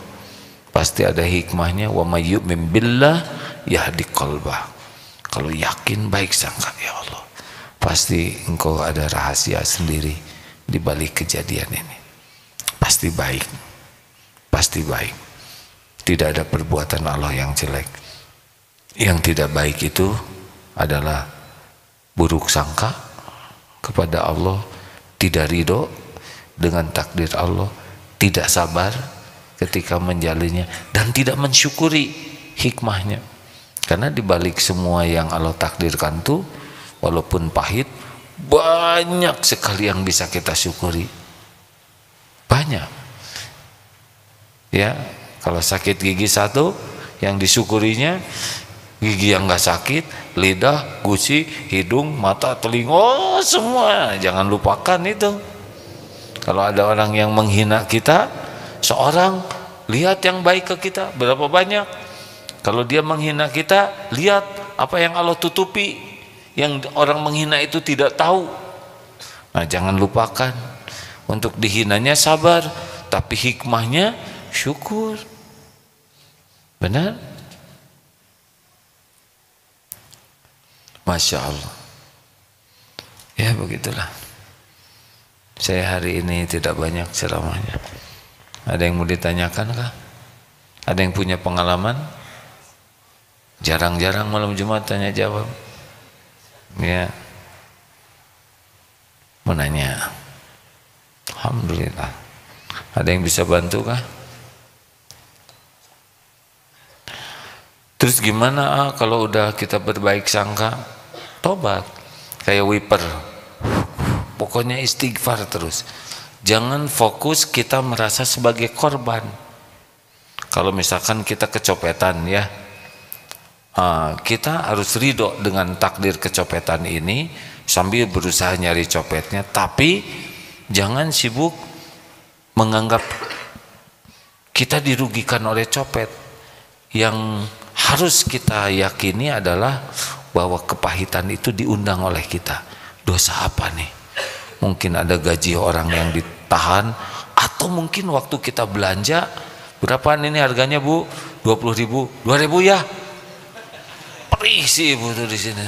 pasti ada hikmahnya. Wa may yu'min billah yahdi qalbah. Kalau yakin baik sangka, ya Allah, pasti engkau ada rahasia sendiri di balik kejadian ini. Pasti baik. Pasti baik. Tidak ada perbuatan Allah yang jelek. Yang tidak baik itu adalah buruk sangka kepada Allah, tidak ridho dengan takdir Allah, tidak sabar ketika menjalannya, dan tidak mensyukuri hikmahnya. Karena di balik semua yang Allah takdirkan tuh, walaupun pahit, banyak sekali yang bisa kita syukuri. Banyak. Ya, kalau sakit gigi satu, yang disyukurinya gigi yang nggak sakit, lidah, gusi, hidung, mata, telinga, semua. Jangan lupakan itu. Kalau ada orang yang menghina kita, seorang, lihat yang baik ke kita berapa banyak. Kalau dia menghina kita, lihat apa yang Allah tutupi, yang orang menghina itu tidak tahu. Nah, jangan lupakan, untuk dihinanya sabar, tapi hikmahnya syukur. Benar? Masya Allah. Ya begitulah. Saya hari ini tidak banyak ceramahnya. Ada yang mau ditanyakan kah? Ada yang punya pengalaman? Jarang-jarang malam Jumat tanya jawab. Ya. Mau nanya. Alhamdulillah. Ada yang bisa bantu kah? Terus gimana kalau udah kita berbaik sangka? Tobat. Kayak wiper. Pokoknya istighfar terus. Jangan fokus kita merasa sebagai korban. Kalau misalkan kita kecopetan, ya, kita harus ridho dengan takdir kecopetan ini sambil berusaha nyari copetnya, tapi jangan sibuk menganggap kita dirugikan oleh copet. Yang harus kita yakini adalah bahwa kepahitan itu diundang oleh kita. Dosa apa nih? Mungkin ada gaji orang yang ditahan, atau mungkin waktu kita belanja, berapaan ini harganya Bu? 20.000, 2.000 ya? Perih sih Ibu tuh di sini.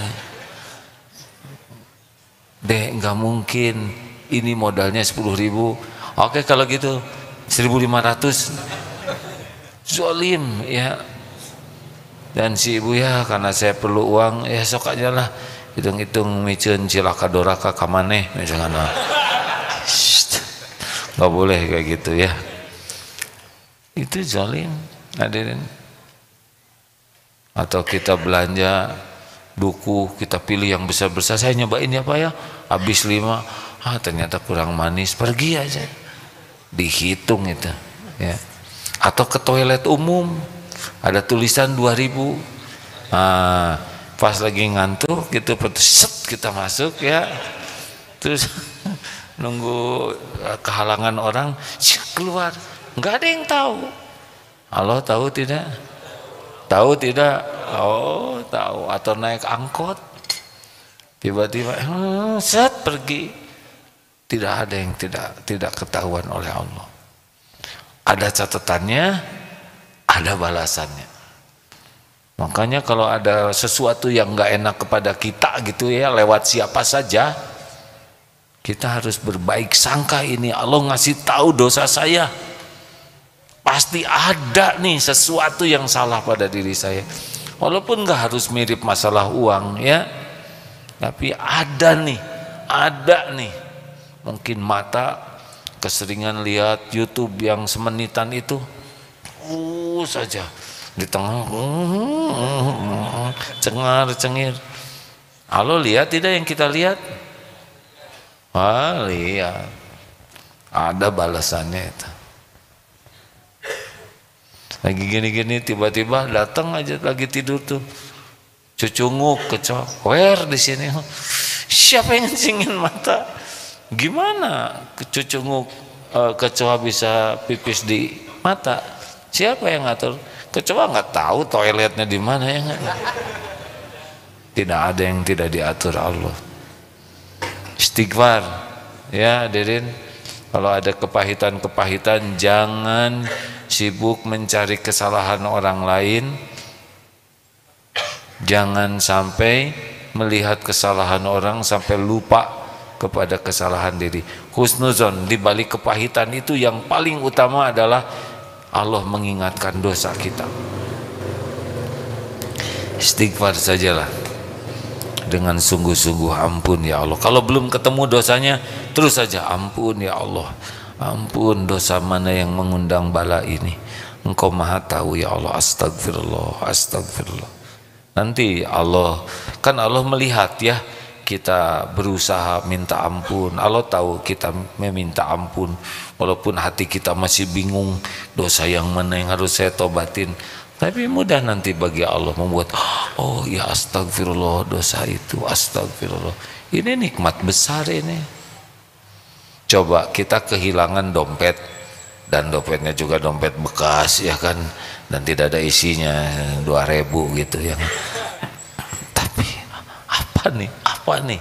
Dek, nggak mungkin, ini modalnya 10.000. Oke kalau gitu 1.500. Zolim ya. Dan si ibu, ya karena saya perlu uang, ya sok aja lah, hitung-hitung micen cilaka doraka kamane misalkan. Nggak boleh kayak gitu ya. Itu zalim hadirin. Atau kita belanja duku, kita pilih yang besar-besar. Saya nyobain ya Pak ya, habis 5, ternyata kurang manis, pergi aja. Dihitung itu ya. Atau ke toilet umum ada tulisan 2.000, pas lagi ngantuk gitu, set kita masuk ya, terus nunggu kehalangan orang, keluar, nggak ada yang tahu. Allah tahu tidak? Tahu tidak? Oh tahu. Atau naik angkot tiba-tiba set pergi, tidak ada yang tidak ketahuan oleh Allah. Ada catatannya, ada balasannya. Makanya kalau ada sesuatu yang nggak enak kepada kita gitu ya, lewat siapa saja, kita harus berbaik sangka. Ini Allah ngasih tahu dosa saya, pasti ada nih sesuatu yang salah pada diri saya. Walaupun nggak harus mirip masalah uang ya, tapi ada nih, mungkin mata keseringan lihat YouTube yang semenitan itu, saja di tengah cengar-cengir. Allah lihat tidak yang kita lihat? Lihat, ada balasannya itu. Lagi gini-gini tiba-tiba datang aja, lagi tidur tuh cucunguk kecoa, di sini. Siapa yang ngencingin mata? Gimana cucunguk kecoa bisa pipis di mata? Siapa yang ngatur? Kecoa nggak tahu toiletnya di mana ya nggak? Tidak ada yang tidak diatur Allah. Istighfar ya hadirin. Kalau ada kepahitan jangan sibuk mencari kesalahan orang lain. Jangan sampai melihat kesalahan orang sampai lupa kepada kesalahan diri. Husnuzon, di balik kepahitan itu yang paling utama adalah Allah mengingatkan dosa kita. Istighfar sajalah dengan sungguh-sungguh, ampun ya Allah. Kalau belum ketemu dosanya, terus saja ampun ya Allah, ampun, dosa mana yang mengundang bala ini, Engkau maha tahu ya Allah. Astagfirullah, astagfirullah. Nanti Allah melihat ya, kita berusaha minta ampun, Allah tahu kita meminta ampun, walaupun hati kita masih bingung, dosa yang mana yang harus saya tobatin, tapi mudah nanti bagi Allah membuat, oh ya astagfirullah, dosa itu astagfirullah. Ini nikmat besar ini. Coba kita kehilangan dompet, dan dompetnya juga dompet bekas ya kan, dan tidak ada isinya 2.000 gitu ya. Tapi apa nih?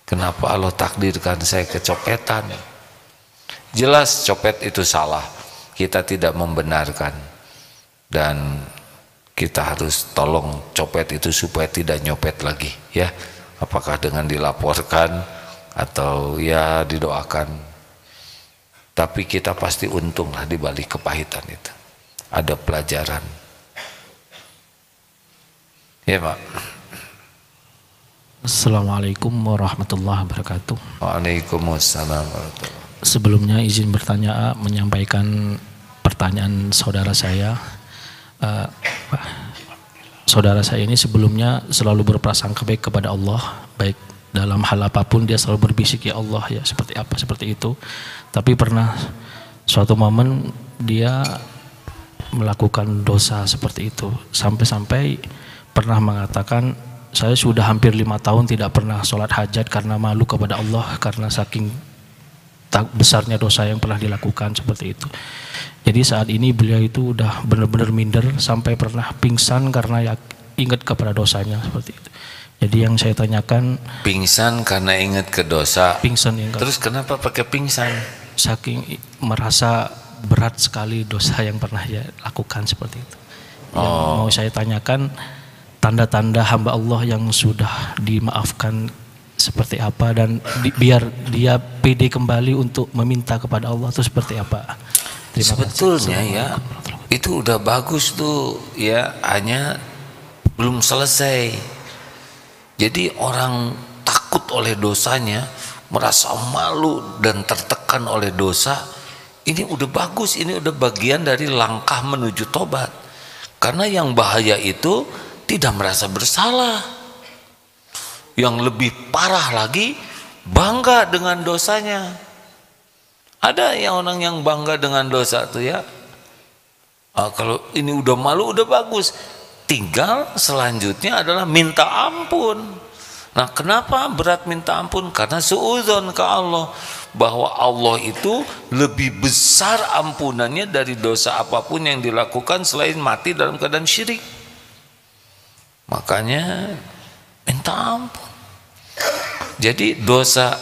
Kenapa Allah takdirkan saya kecopetan? Jelas copet itu salah, kita tidak membenarkan, dan kita harus tolong copet itu supaya tidak nyopet lagi ya. Apakah dengan dilaporkan atau ya didoakan, tapi kita pasti untung lah di balik kepahitan itu. Ada pelajaran ya Pak. Assalamualaikum warahmatullahi wabarakatuh. Waalaikumsalam warahmatullahi wabarakatuh. Sebelumnya izin bertanya, menyampaikan pertanyaan saudara saya. Saudara saya ini sebelumnya selalu berprasangka baik kepada Allah, baik dalam hal apapun dia selalu berbisik ya Allah ya, seperti apa seperti itu. Tapi pernah suatu momen dia melakukan dosa seperti itu, sampai-sampai pernah mengatakan, saya sudah hampir 5 tahun tidak pernah sholat hajat karena malu kepada Allah, karena saking besarnya dosa yang pernah dilakukan seperti itu. Jadi saat ini beliau itu udah benar-benar minder, sampai pernah pingsan karena ingat kepada dosanya seperti itu. Jadi yang saya tanyakan, pingsan karena ingat ke dosa. Pingsan yang terus kenapa pakai pingsan? Saking merasa berat sekali dosa yang pernah dia lakukan seperti itu. Yang mau saya tanyakan, tanda-tanda hamba Allah yang sudah dimaafkan seperti apa, dan biar dia pede kembali untuk meminta kepada Allah itu seperti apa? Sebetulnya ya itu udah bagus tuh ya, hanya belum selesai. Jadi orang takut oleh dosanya, merasa malu dan tertekan oleh dosa, ini udah bagus, ini udah bagian dari langkah menuju tobat. Karena yang bahaya itu tidak merasa bersalah. Yang lebih parah lagi, bangga dengan dosanya. Ada yang orang yang bangga dengan dosa tuh ya, kalau ini udah malu udah bagus, tinggal selanjutnya adalah minta ampun. Nah, kenapa berat minta ampun? Karena suudzon ke Allah, bahwa Allah itu lebih besar ampunannya dari dosa apapun yang dilakukan selain mati dalam keadaan syirik. Makanya minta ampun. Jadi dosa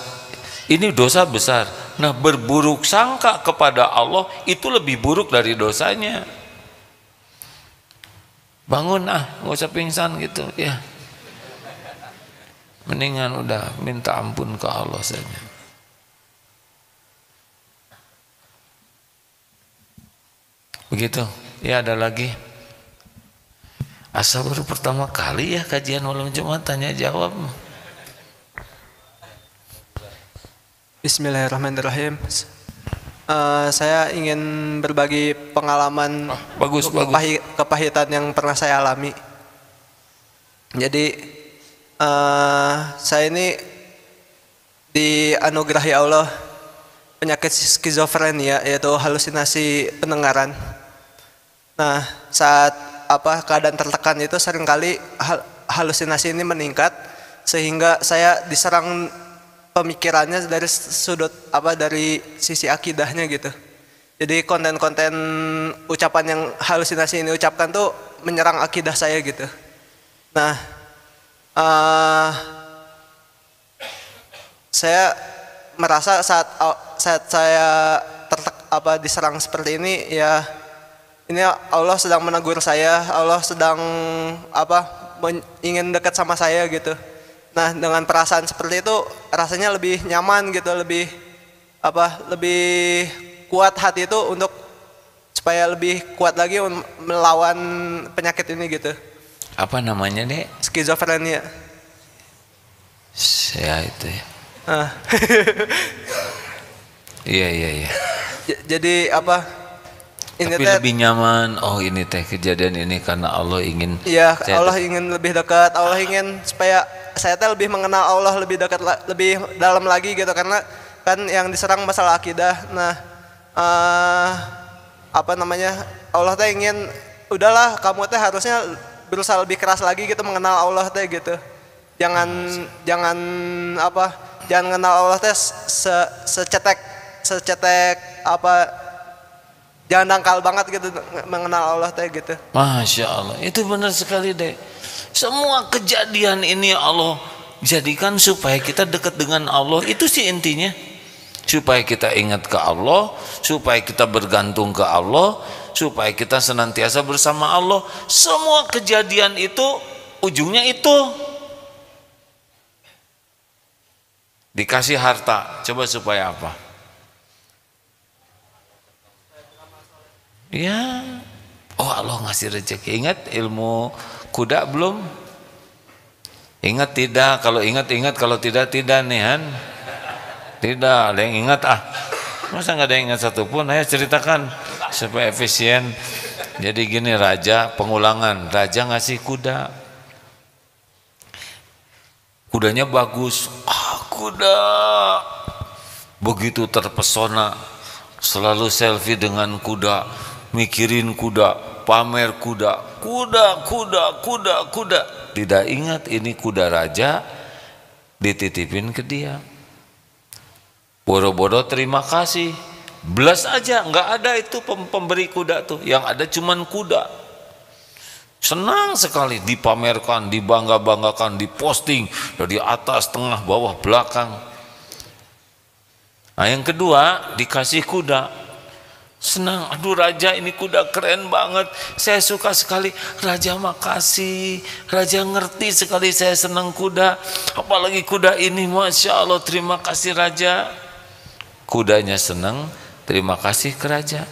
ini dosa besar. Nah, berburuk sangka kepada Allah itu lebih buruk dari dosanya. Bangun nggak usah pingsan gitu ya. Mendingan udah minta ampun ke Allah saja. Begitu. Ya, ada lagi. Asal baru pertama kali ya kajian malam Jumat tanya jawab. Bismillahirrahmanirrahim. Saya ingin berbagi pengalaman Bagus. kepahitan yang pernah saya alami. Jadi saya ini dianugerahi Allah penyakit skizofrenia, yaitu halusinasi pendengaran. Nah, saat keadaan tertekan itu seringkali halusinasi ini meningkat sehingga saya diserang pemikirannya dari sudut dari sisi akidahnya gitu. Jadi konten-konten ucapan yang halusinasi ini ucapkan tuh menyerang akidah saya gitu. Nah, saya merasa saat saya diserang seperti ini, ya ini Allah sedang menegur saya, Allah sedang ingin dekat sama saya gitu. Nah, dengan perasaan seperti itu rasanya lebih nyaman gitu, lebih kuat hati itu untuk supaya lebih kuat lagi melawan penyakit ini gitu. Apa namanya nih? Skizofrenia. Saya itu ya. Iya. Jadi ini tapi lebih nyaman. Oh, ini teh kejadian ini karena Allah ingin. Iya, Allah ingin lebih dekat. Allah ingin supaya saya teh lebih mengenal Allah lebih dekat, lebih dalam lagi gitu, karena kan yang diserang masalah akidah. Nah, Allah teh ingin, udahlah kamu teh harusnya berusaha lebih keras lagi gitu mengenal Allah teh gitu. Jangan kenal Allah teh secetek jangan dangkal banget gitu mengenal Allah teh gitu. Masya Allah, itu benar sekali deh. Semua kejadian ini Allah jadikan supaya kita dekat dengan Allah. Itu sih intinya, supaya kita ingat ke Allah, supaya kita bergantung ke Allah, supaya kita senantiasa bersama Allah. Semua kejadian itu ujungnya itu. Dikasih harta, coba supaya apa? Ya, oh Allah ngasih rezeki. Ingat ilmu kuda belum? Ingat tidak? Kalau ingat, kalau tidak nih Han. Tidak, ada yang ingat Masa nggak ada yang ingat satupun? Ayo ceritakan supaya efisien. Jadi gini, pengulangan. Raja ngasih kuda. Kudanya bagus. Kuda begitu terpesona, selalu selfie dengan kuda, mikirin kuda, pamer kuda. Tidak ingat ini kuda raja dititipin ke dia. Boro-boro terima kasih, belas aja nggak ada itu pemberi kuda tuh, yang ada cuman kuda. Senang sekali dipamerkan, dibangga-banggakan, diposting dari atas, tengah, bawah, belakang. Nah, yang kedua dikasih kuda. Senang, aduh raja ini kuda keren banget, saya suka sekali. Raja makasih, raja ngerti sekali saya senang kuda, apalagi kuda ini, Masya Allah, terima kasih raja. Kudanya senang, terima kasih ke raja.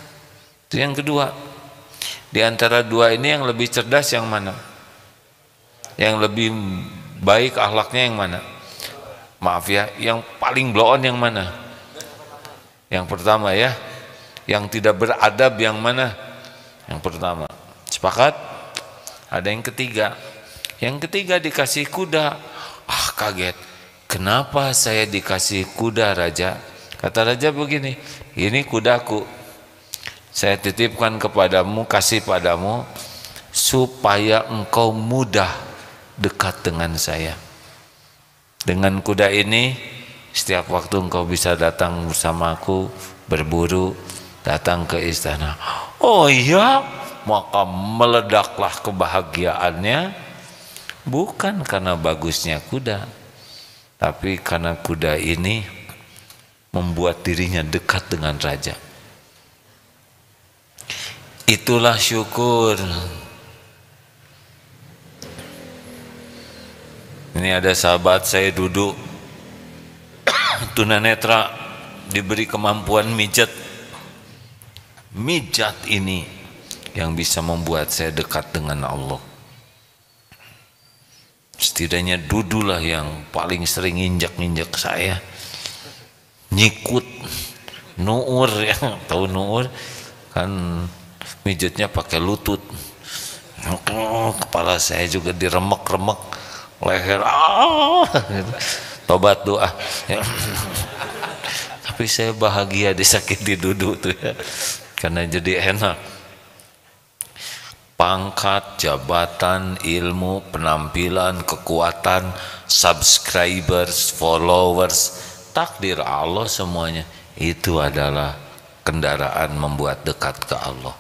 Itu yang kedua. Di antara dua ini yang lebih cerdas yang mana? Yang lebih baik akhlaknya yang mana? Maaf ya, yang paling blow on yang mana? Yang pertama ya. Yang tidak beradab yang mana? Yang pertama. Sepakat? Ada yang ketiga. Yang ketiga dikasih kuda. Ah, kaget. Kenapa saya dikasih kuda, Raja? Kata raja begini, ini kudaku, saya titipkan kepadamu, kasih padamu, supaya engkau mudah dekat dengan saya. Dengan kuda ini, setiap waktu engkau bisa datang bersamaku, berburu, datang ke istana. Oh iya, maka meledaklah kebahagiaannya, bukan karena bagusnya kuda, tapi karena kuda ini membuat dirinya dekat dengan raja. Itulah syukur. Ini ada sahabat saya duduk tunanetra, diberi kemampuan mijat. Mijat ini yang bisa membuat saya dekat dengan Allah. Setidaknya dudulah yang paling sering injak-injak saya, nyikut, nuur, ya tahu nuur kan, mijitnya pakai lutut. Kepala saya juga diremek-remek, leher tobat doa ya. Tapi saya bahagia disakiti duduk tuh ya, karena jadi enak. Pangkat, jabatan, ilmu, penampilan, kekuatan, subscribers, followers, takdir Allah semuanya itu adalah kendaraan membuat dekat ke Allah.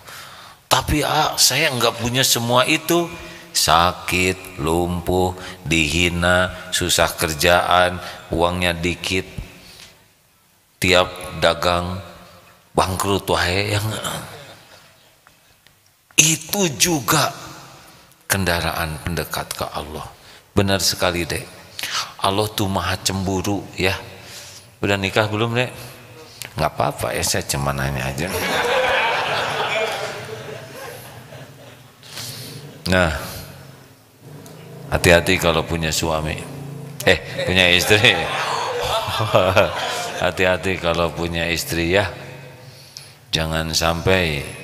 Tapi saya enggak punya semua itu. Sakit, lumpuh, dihina, susah kerjaan, uangnya dikit, tiap dagang bangkrut, wahai yang itu juga kendaraan pendekat ke Allah. Benar sekali dek, Allah tuh maha cemburu ya. Udah nikah belum dek? Nggak apa-apa ya, saya cuma nanya aja. Nah, hati-hati kalau punya suami, punya istri. Hati-hati kalau punya istri ya, jangan sampai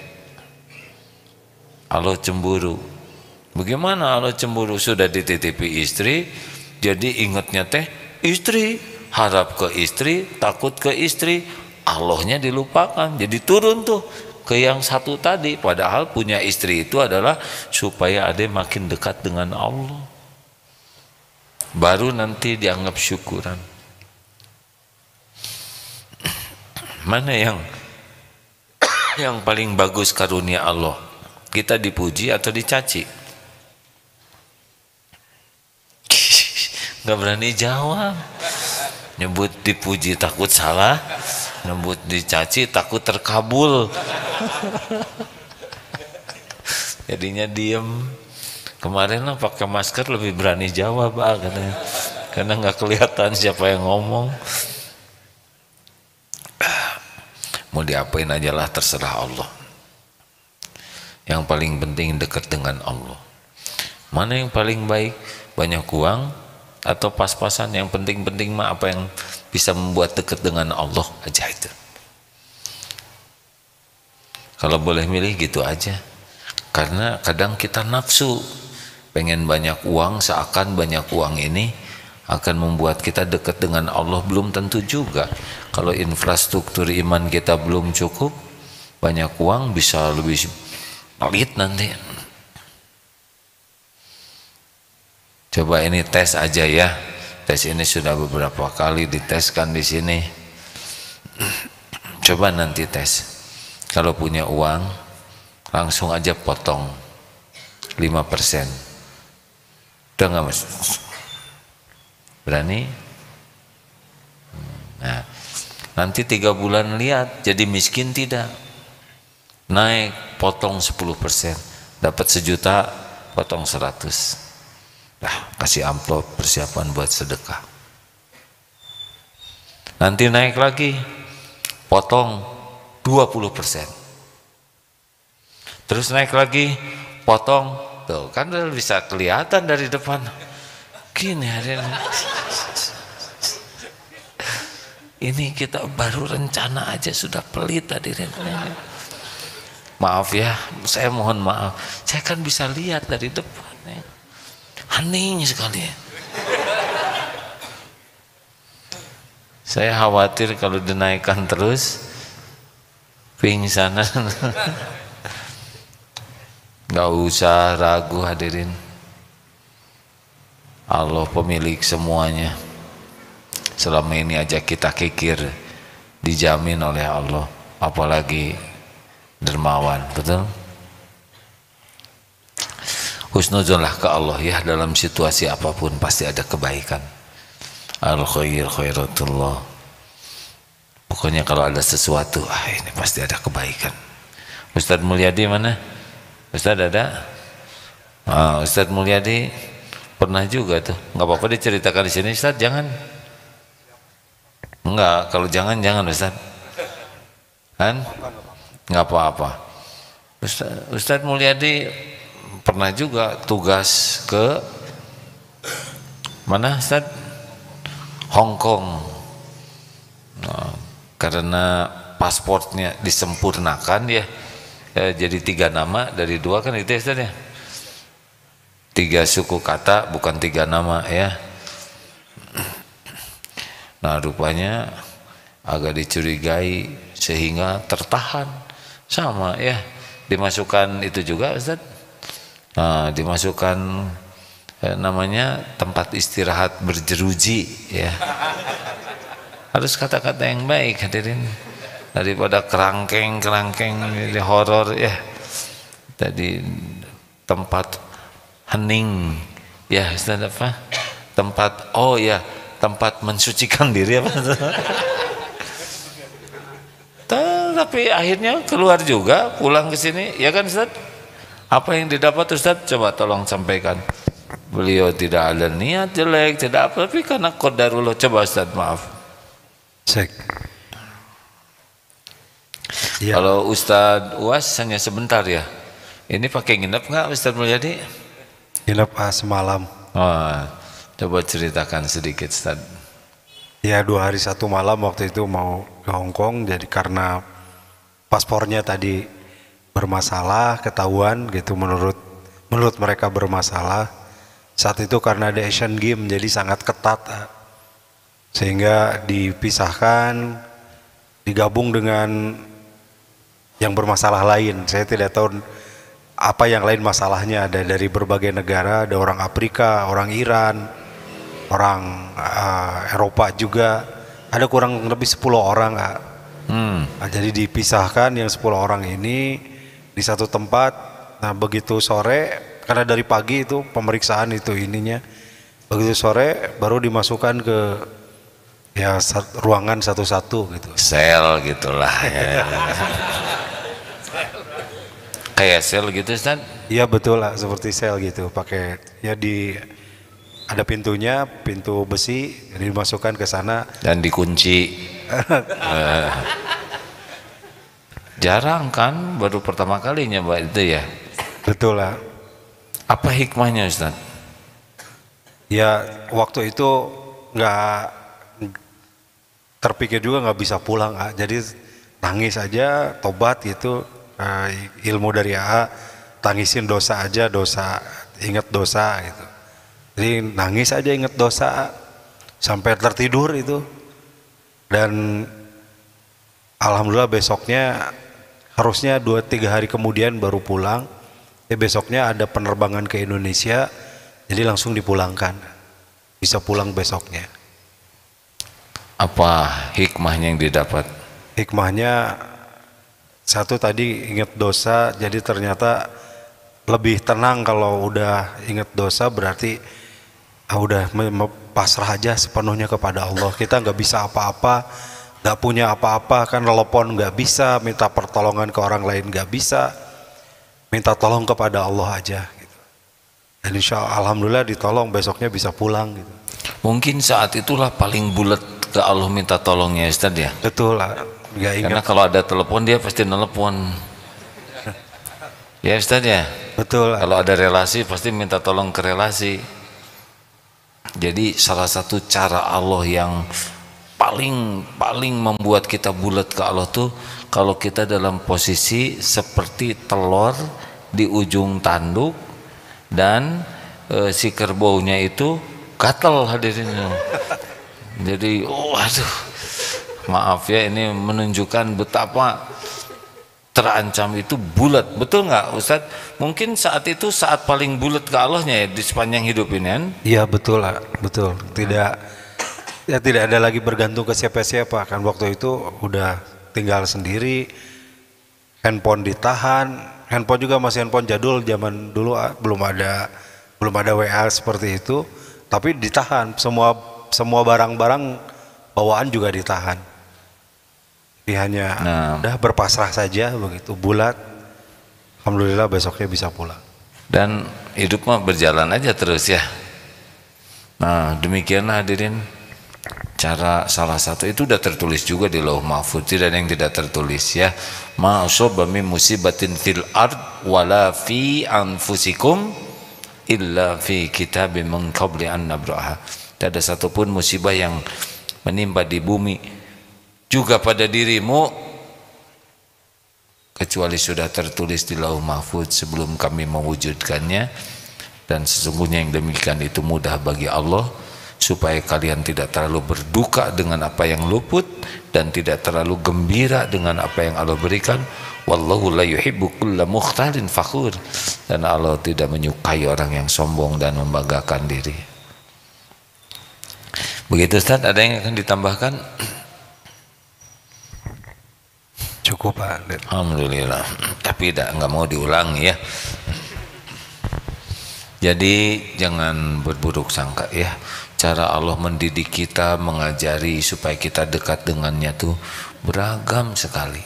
Allah cemburu. Bagaimana Allah cemburu? Sudah dititipi istri, jadi ingatnya teh istri, harap ke istri, takut ke istri, Allahnya dilupakan. Jadi turun tuh ke yang satu tadi. Padahal punya istri itu adalah supaya ada makin dekat dengan Allah, baru nanti dianggap syukuran. Mana yang paling bagus karunia Allah? Kita dipuji atau dicaci? Gak berani jawab. Nyebut dipuji takut salah, nyebut dicaci takut terkabul. Jadinya diem. Kemarin lah pakai masker lebih berani jawab katanya, karena nggak kelihatan siapa yang ngomong. Mau diapain aja lah, terserah Allah. Yang paling penting dekat dengan Allah. Mana yang paling baik? Banyak uang atau pas-pasan? Yang penting-penting mah apa yang bisa membuat dekat dengan Allah aja itu. Kalau boleh milih gitu aja. Karena kadang kita nafsu pengen banyak uang, seakan banyak uang ini akan membuat kita dekat dengan Allah. Belum tentu juga. Kalau infrastruktur iman kita belum cukup, banyak uang bisa lebih pelit nanti. Coba ini tes aja ya. Tes ini sudah beberapa kali diteskan di sini. Coba nanti tes. Kalau punya uang, langsung aja potong 5%. Udah nggak mas? Berani? Nah, nanti 3 bulan lihat jadi miskin tidak? Naik, potong 10%, dapat 1 juta, potong 100. Nah, kasih amplop persiapan buat sedekah. Nanti naik lagi, potong 20%. Terus naik lagi, potong, tuh kan udah bisa kelihatan dari depan. Gini hari ini kita baru rencana aja sudah pelit tadi. Maaf ya, saya mohon maaf. Saya kan bisa lihat dari depan. hening sekali. Saya khawatir kalau dinaikkan terus pingsan. Gak usah ragu hadirin, Allah pemilik semuanya. Selama ini aja kita kikir, dijamin oleh Allah, apalagi dermawan. Betul? Husnuzonlah ke Allah ya, dalam situasi apapun pasti ada kebaikan. Al khair khairatullah. Pokoknya kalau ada sesuatu, ini pasti ada kebaikan. Ustadz Mulyadi mana? Ustadz ada? Ustadz Mulyadi pernah juga tuh. Nggak apa-apa diceritakan di sini, Ustadz. Jangan. Enggak, kalau jangan Ustadz. Kan? Nggak apa-apa. Ustadz Mulyadi pernah juga tugas ke mana, Ustadz? Hong Kong. Nah, karena pasportnya disempurnakan ya, jadi 3 nama dari 2 kan itu ya, Ustadz ya. 3 suku kata bukan 3 nama ya. Nah, rupanya agak dicurigai sehingga tertahan. Sama ya, dimasukkan itu juga, Ustadz. Nah, dimasukkan namanya tempat istirahat berjeruji ya. Harus kata-kata yang baik hadirin, daripada kerangkeng di horor ya. Tadi tempat hening ya, Ustaz apa? Tempat tempat mensucikan diri apa? Tapi akhirnya keluar juga, pulang ke sini ya kan, Ustaz? Apa yang didapat, Ustaz? Coba tolong sampaikan. Beliau tidak ada niat jelek, tidak apa, tapi karena qadarullah. Coba Ustaz, maaf. Cek. Ya. Kalau Ustaz UAS hanya sebentar ya. Ini pakai nginep nggak, Ustaz Mulyadi? Nginep semalam. Oh, coba ceritakan sedikit, Ustaz. Ya, 2 hari 1 malam waktu itu mau ke Hong Kong, jadi karena paspornya tadi bermasalah, ketahuan gitu, menurut mereka bermasalah. Saat itu karena ada Asian Games jadi sangat ketat, sehingga dipisahkan, digabung dengan yang bermasalah lain. Saya tidak tahu apa yang lain masalahnya, ada dari berbagai negara, ada orang Afrika, orang Iran, orang Eropa juga, ada kurang lebih 10 orang. Nah, jadi dipisahkan yang 10 orang ini di satu tempat. Nah, begitu sore, karena dari pagi itu pemeriksaan itu ininya, begitu sore baru dimasukkan ke ya ruangan satu-satu gitu, sel gitulah ya. Kayak sel gitu, Ustaz? Iya betul lah, seperti sel gitu, pakai ya ada pintunya, pintu besi, dimasukkan ke sana dan dikunci. Jarang kan, baru pertama kalinya Mbak itu ya. Betul lah. Apa hikmahnya, Ustaz? Ya waktu itu nggak terpikir juga nggak bisa pulang, jadi nangis aja, tobat gitu, ilmu dari AA, tangisin dosa aja, ingat dosa gitu. Jadi nangis aja, ingat dosa sampai tertidur itu. Dan alhamdulillah besoknya, harusnya 2-3 hari kemudian baru pulang. Besoknya ada penerbangan ke Indonesia, jadi langsung dipulangkan, bisa pulang besoknya. Apa hikmahnya yang didapat? Hikmahnya satu, tadi ingat dosa, jadi ternyata lebih tenang. Kalau udah ingat dosa berarti udah pasrah aja sepenuhnya kepada Allah. Kita nggak bisa apa-apa, nggak punya apa-apa, kan telepon nggak bisa, minta pertolongan ke orang lain nggak bisa, minta tolong kepada Allah aja gitu. Dan insya Allah, alhamdulillah ditolong, besoknya bisa pulang gitu. Mungkin saat itulah paling bulat ke Allah minta tolongnya, Ustaz ya. Betul lah, nggak ingat. Karena kalau ada telepon dia pasti nelpon. Ya Ustaz ya. Betul lah. Kalau ada relasi pasti minta tolong ke relasi. Jadi salah satu cara Allah yang paling membuat kita bulat ke Allah tuh kalau kita dalam posisi seperti telur di ujung tanduk dan si kerbaunya itu gatel hadirin. Jadi aduh, maaf ya, ini menunjukkan betapa terancam itu bulat. Betul nggak Ustadz? Mungkin saat itu saat paling bulat ke Allahnya ya di sepanjang hidup ini kan? Iya betul lah, betul. Tidak ada lagi bergantung ke siapa-siapa kan, waktu itu udah tinggal sendiri, handphone ditahan, handphone juga masih handphone jadul zaman dulu, belum ada WA seperti itu, tapi ditahan semua barang-barang bawaan juga ditahan. Jadi hanya udah berpasrah saja begitu, bulat. Alhamdulillah besoknya bisa pulang. Dan hidup mah berjalan aja terus ya. Nah demikianlah hadirin, cara salah satu itu udah tertulis juga di Lauh Mahfuz, tidak ada yang tidak tertulis ya. Ma asaba min musibatin fil ard wala fi anfusikum illa fi kitabim min qabli an nabraha. Tidak ada satupun musibah yang menimpa di bumi juga pada dirimu kecuali sudah tertulis di Lauh Mahfuz sebelum kami mewujudkannya. Dan sesungguhnya yang demikian itu mudah bagi Allah, supaya kalian tidak terlalu berduka dengan apa yang luput dan tidak terlalu gembira dengan apa yang Allah berikan. Wallahu la yuhibbu kulla mukhtalin fakhur. Dan Allah tidak menyukai orang yang sombong dan membanggakan diri. Begitu Ustaz, ada yang akan ditambahkan? Cukup Pak. Alhamdulillah. Tapi nggak mau diulangi ya. Jadi jangan berburuk sangka ya. Cara Allah mendidik kita, mengajari supaya kita dekat dengannya tuh beragam sekali.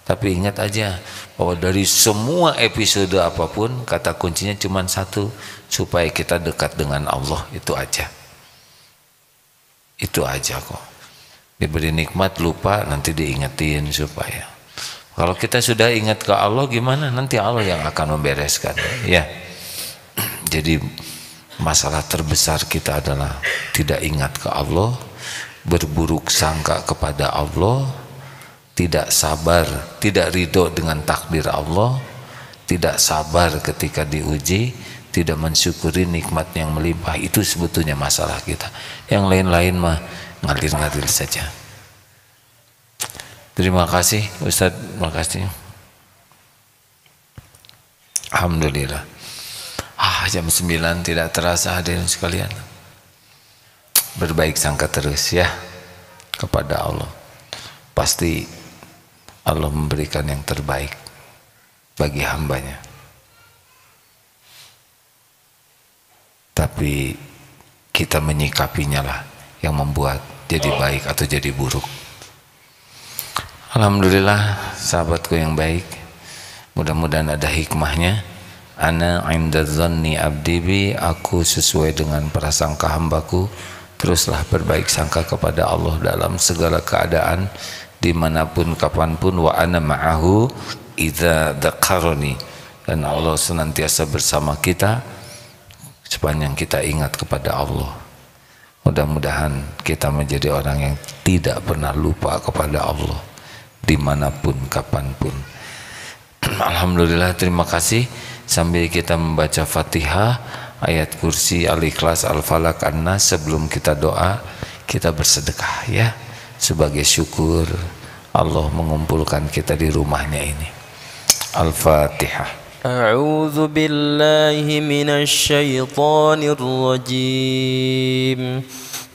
Tapi ingat aja bahwa dari semua episode apapun, kata kuncinya cuma satu, supaya kita dekat dengan Allah, itu aja. Itu aja kok. Diberi nikmat lupa, nanti diingetin supaya. Kalau kita sudah ingat ke Allah gimana? Nanti Allah yang akan membereskan ya. Jadi masalah terbesar kita adalah tidak ingat ke Allah, berburuk sangka kepada Allah, tidak sabar, tidak ridho dengan takdir Allah, tidak sabar ketika diuji, tidak mensyukuri nikmat yang melimpah. Itu sebetulnya masalah kita. Yang lain-lain mah ngalir-ngalir saja. Terima kasih Ustadz, terima kasih. Alhamdulillah. Jam 9 tidak terasa hadirin sekalian. Berbaik sangka terus ya kepada Allah. Pasti Allah memberikan yang terbaik bagi hambanya. Tapi kita menyikapinya lah yang membuat jadi baik atau jadi buruk. Alhamdulillah sahabatku yang baik, mudah-mudahan ada hikmahnya. Ana inda dhanni abdi bi, aku sesuai dengan prasangka hambaku. Teruslah berbaik sangka kepada Allah dalam segala keadaan, dimanapun kapanpun. Wa ana ma'ahu idza dzakarani, dan Allah senantiasa bersama kita sepanjang kita ingat kepada Allah. Mudah-mudahan kita menjadi orang yang tidak pernah lupa kepada Allah dimanapun kapanpun. Alhamdulillah, terima kasih. Sambil kita membaca Fatihah, ayat kursi, Al-Ikhlas, Al-Falaq, An-Nas, sebelum kita doa, kita bersedekah ya, sebagai syukur Allah mengumpulkan kita di rumahnya ini. Al-Fatihah. أعوذ بالله من الشيطان الرجيم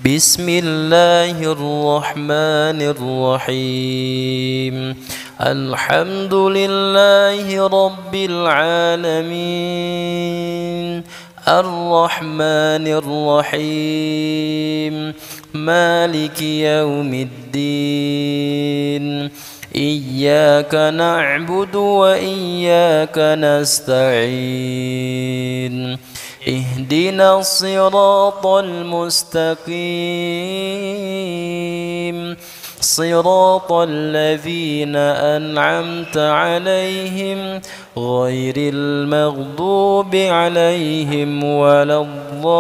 بسم الله الرحمن الرحيم الحمد لله رب العالمين الرحمن الرحيم مالك يوم الدين إياك نعبد وإياك نستعين اهدنا الصراط المستقيم صراط الذين أنعمت عليهم غير المغضوب عليهم ولا الضالين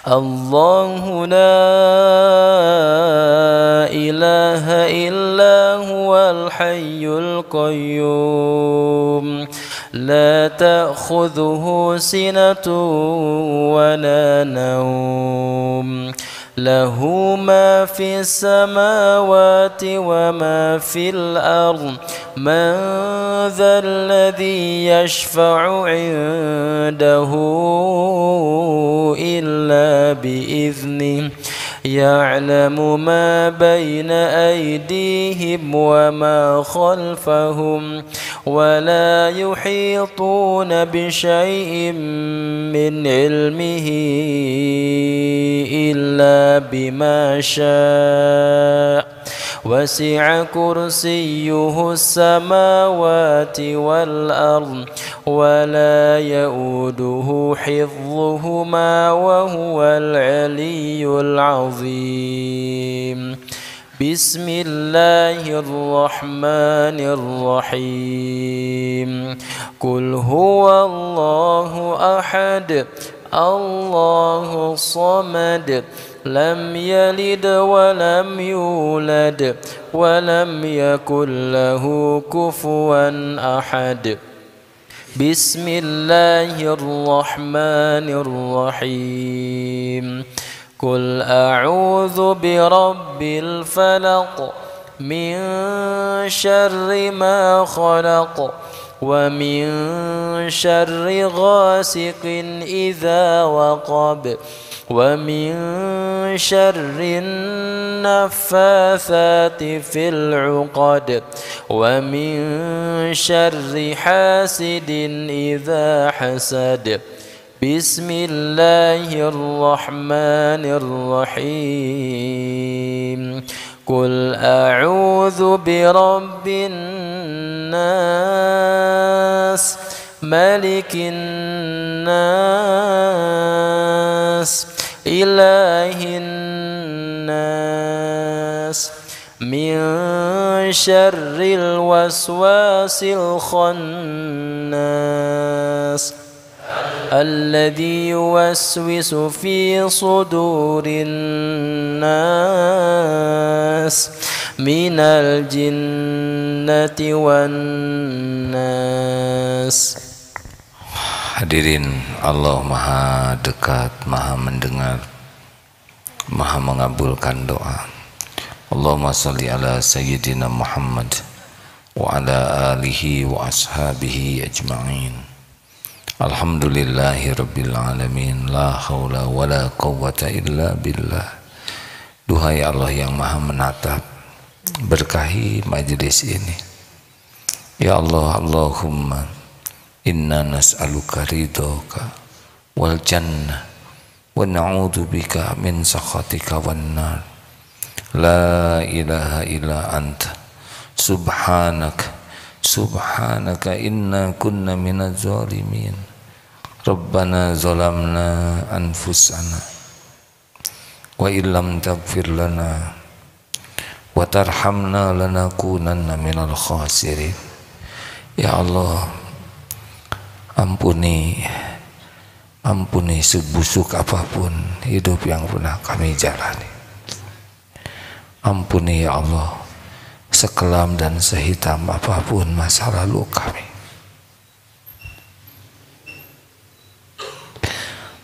الله لا إله إلا هو الحي القيوم القيوم لا تأخذه سنة ولا نوم له ما في السماوات وما في الأرض من ذا الذي يشفع عنده إلا بإذنه يعلم ما بين أيديهم وما خلفهم ولا يحيطون بشيء من علمه إلا بما شاء وسع كرسيه السماوات والأرض ولا يؤوده حفظهما وهو العلي العظيم بسم الله الرحمن الرحيم قل هو الله أحد الله الصمد لم يلد ولم يولد ولم يكن له كفوا أحد بسم الله الرحمن الرحيم قل أعوذ برب الفلق من شر ما خلق ومن شر غاسق إذا وقب ومن شر النفاثات في العقد ومن شر حاسد إذا حسد بسم الله الرحمن الرحيم قل أعوذ برب الناس ملك الناس إله الناس من شر الوسواس الخناس الذي يوسوس في صدور الناس من الجنة والناس. Hadirin, Allah maha dekat, maha mendengar, maha mengabulkan doa. Allahumma salli ala Sayyidina Muhammad wa ala alihi wa ashabihi ajma'in. Alhamdulillahi rabbil alamin. La hawla wa la quwwata illa billah. Duhai Allah yang maha menatap, berkahi majlis ini. Ya Allah, Allahumma inna nas'aluka ridhoka wal jannah wa na'udhu bika min sakhatika wan nar. La ilaha illa anta subhanaka subhanaka inna kunna minaz zalimin. Rabbana zalamna anfusana wa illam taghfir lana wa tarhamna lanakunanna minal khasirin. Ya Allah, ampuni sebusuk apapun hidup yang pernah kami jalani. Ampuni ya Allah sekelam dan sehitam apapun masa lalu kami.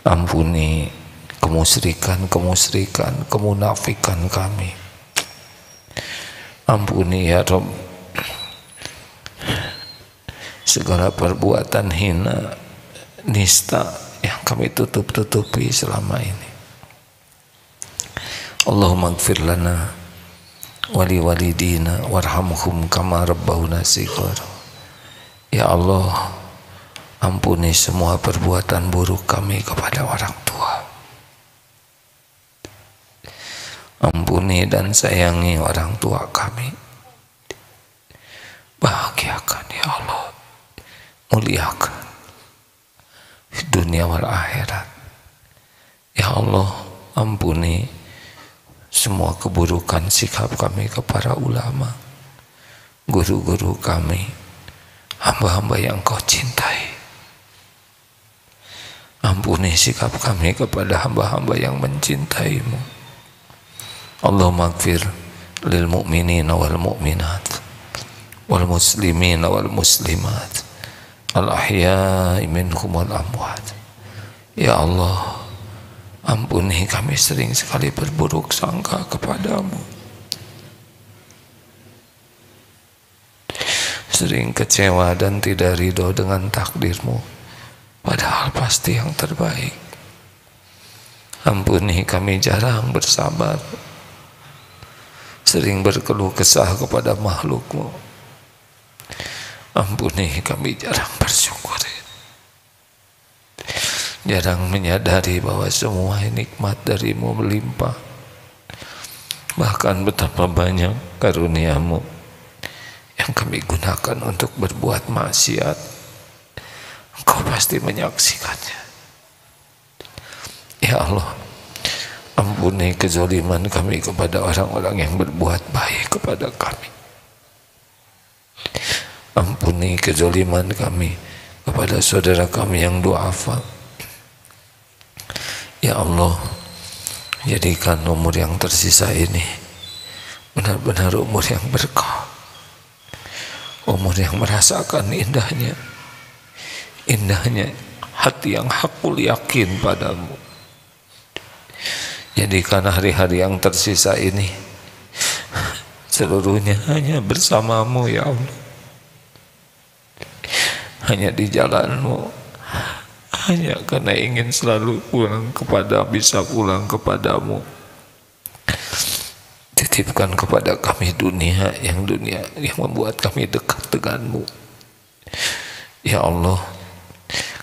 Ampuni kemusyrikan, kemunafikan kami. Ampuni ya Rabb segala perbuatan hina, nista yang kami tutup-tutupi selama ini. Allahumma ighfir lana wali walidina warhamhum kama rabbawna shighara. Ya Allah, ampuni semua perbuatan buruk kami kepada orang tua. Ampuni dan sayangi orang tua kami. Bahagiakan ya Allah, muliakan di dunia wal akhirat. Ya Allah, ampuni semua keburukan sikap kami kepada ulama, guru-guru kami, hamba-hamba yang Kau cintai. Ampuni sikap kami kepada hamba-hamba yang mencintai-Mu. Allahumma ighfir lil mu'minina wal mu'minat wal muslimin wal muslimat al ahya'i minhum wal amwat. Ya Allah, ampuni kami sering sekali berburuk sangka kepadamu, sering kecewa dan tidak ridho dengan takdirmu, padahal pasti yang terbaik. Ampuni kami jarang bersabar, sering berkeluh kesah kepada makhlukmu. Ampuni kami jarang bersyukur, jarang menyadari bahwa semua nikmat darimu melimpah. Bahkan betapa banyak karuniamu yang kami gunakan untuk berbuat maksiat, Engkau pasti menyaksikannya. Ya Allah, ampuni kezaliman kami kepada orang-orang yang berbuat baik kepada kami. Ampuni kezaliman kami kepada saudara kami yang du'afa. Ya Allah, jadikan umur yang tersisa ini benar-benar umur yang berkah, umur yang merasakan indahnya hati yang hakul yakin padamu. Jadikan hari-hari yang tersisa ini seluruhnya hanya bersamamu ya Allah, hanya di jalanmu, hanya karena ingin selalu bisa pulang kepadamu. Titipkan kepada kami dunia yang membuat kami dekat denganmu. Ya Allah,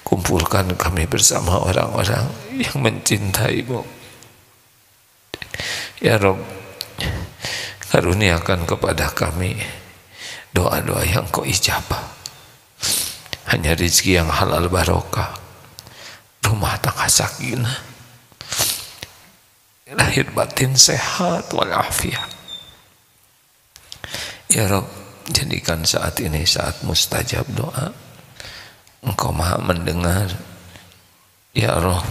kumpulkan kami bersama orang-orang yang mencintaimu. Ya Rabb, karuniakan kepada kami doa-doa yang Kau ijabah, hanya rezeki yang halal barokah, rumah tangga sakinah, lahir batin sehat walafiat. Ya Rabb, jadikan saat ini saat mustajab doa. Engkau maha mendengar. Ya Rabb,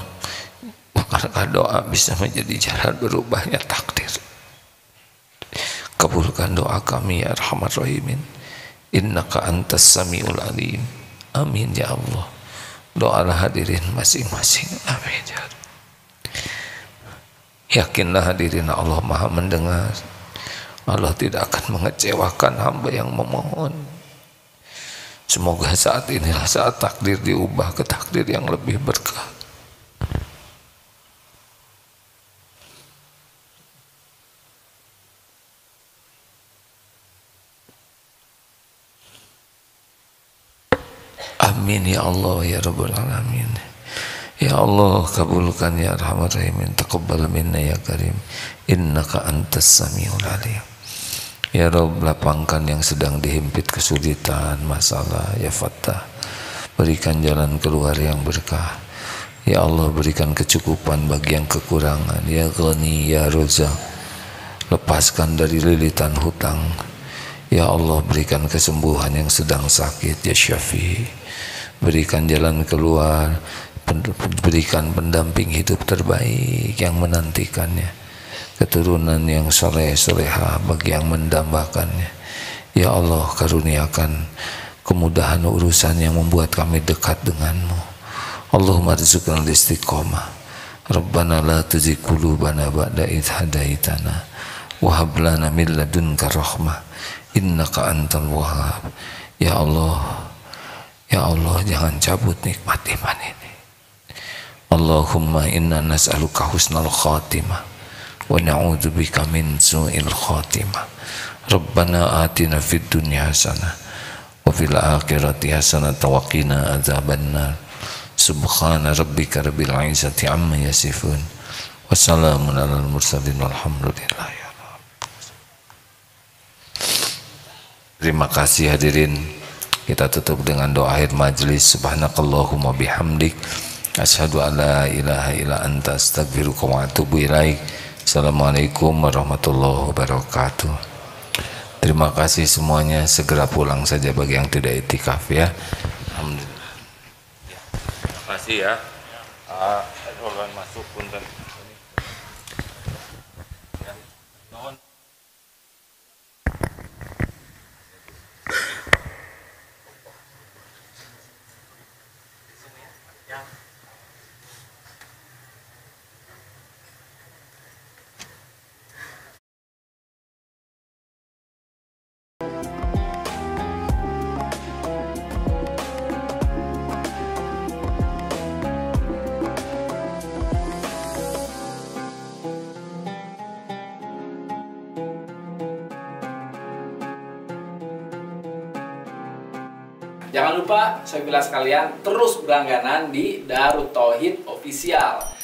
bukankah doa bisa menjadi jalan berubahnya takdir? Kabulkan doa kami ya Arhamar Rahimin. Innaka antas samiul alim. Amin ya Allah. Doalah hadirin masing-masing. Amin ya Allah. Yakinlah hadirin, Allah maha mendengar. Allah tidak akan mengecewakan hamba yang memohon. Semoga saat inilah saat takdir diubah ke takdir yang lebih berkah. Amin ya Allah ya Rabbal Alamin. Ya Allah, kabulkan ya Arhamar Rahimin. Taqabbal minna ya Karim. Innaka antas samiul alim. Ya Rabb, lapangkan yang sedang dihimpit kesulitan, masalah, ya Fattah. Berikan jalan keluar yang berkah. Ya Allah, berikan kecukupan bagi yang kekurangan. Ya Ghani, ya Razak, lepaskan dari lilitan hutang. Ya Allah, berikan kesembuhan yang sedang sakit. Ya Syafi, berikan jalan keluar, berikan pendamping hidup terbaik yang menantikannya, keturunan yang soleh-solehah bagi yang mendambakannya. Ya Allah, karuniakan kemudahan urusan yang membuat kami dekat denganmu. Allahumma rizukna istiqomah. Rabbana la tuzigh qulubana ba'da idh hadaitana wa hab lana min ladunka rahmah innaka antal wahhab. Ya Allah, ya Allah, jangan cabut nikmat iman ini. Allahumma inna nas'aluka husnal khatimah wa na'udzubika min su'il khatimah. Rabbana atina fid dunya hasanah wa fil akhirati hasanah wa qina adzabannar. Subhana rabbika rabbil izzati amma yasifun wa salamun alal mursalin walhamdulillah. Terima kasih hadirin. Kita tutup dengan doa akhir majlis. Subhanakallahumma bihamdik, asyhadu an la ilaha illa anta, astaghfiruka wa atubu ilaik. Assalamualaikum warahmatullahi wabarakatuh. Terima kasih semuanya. Segera pulang saja bagi yang tidak itikaf ya. Alhamdulillah. Terima kasih ya. Rolan masuk punten. Ya. Jangan lupa, saya bilang sekalian, terus berlangganan di Darut Tauhid Official.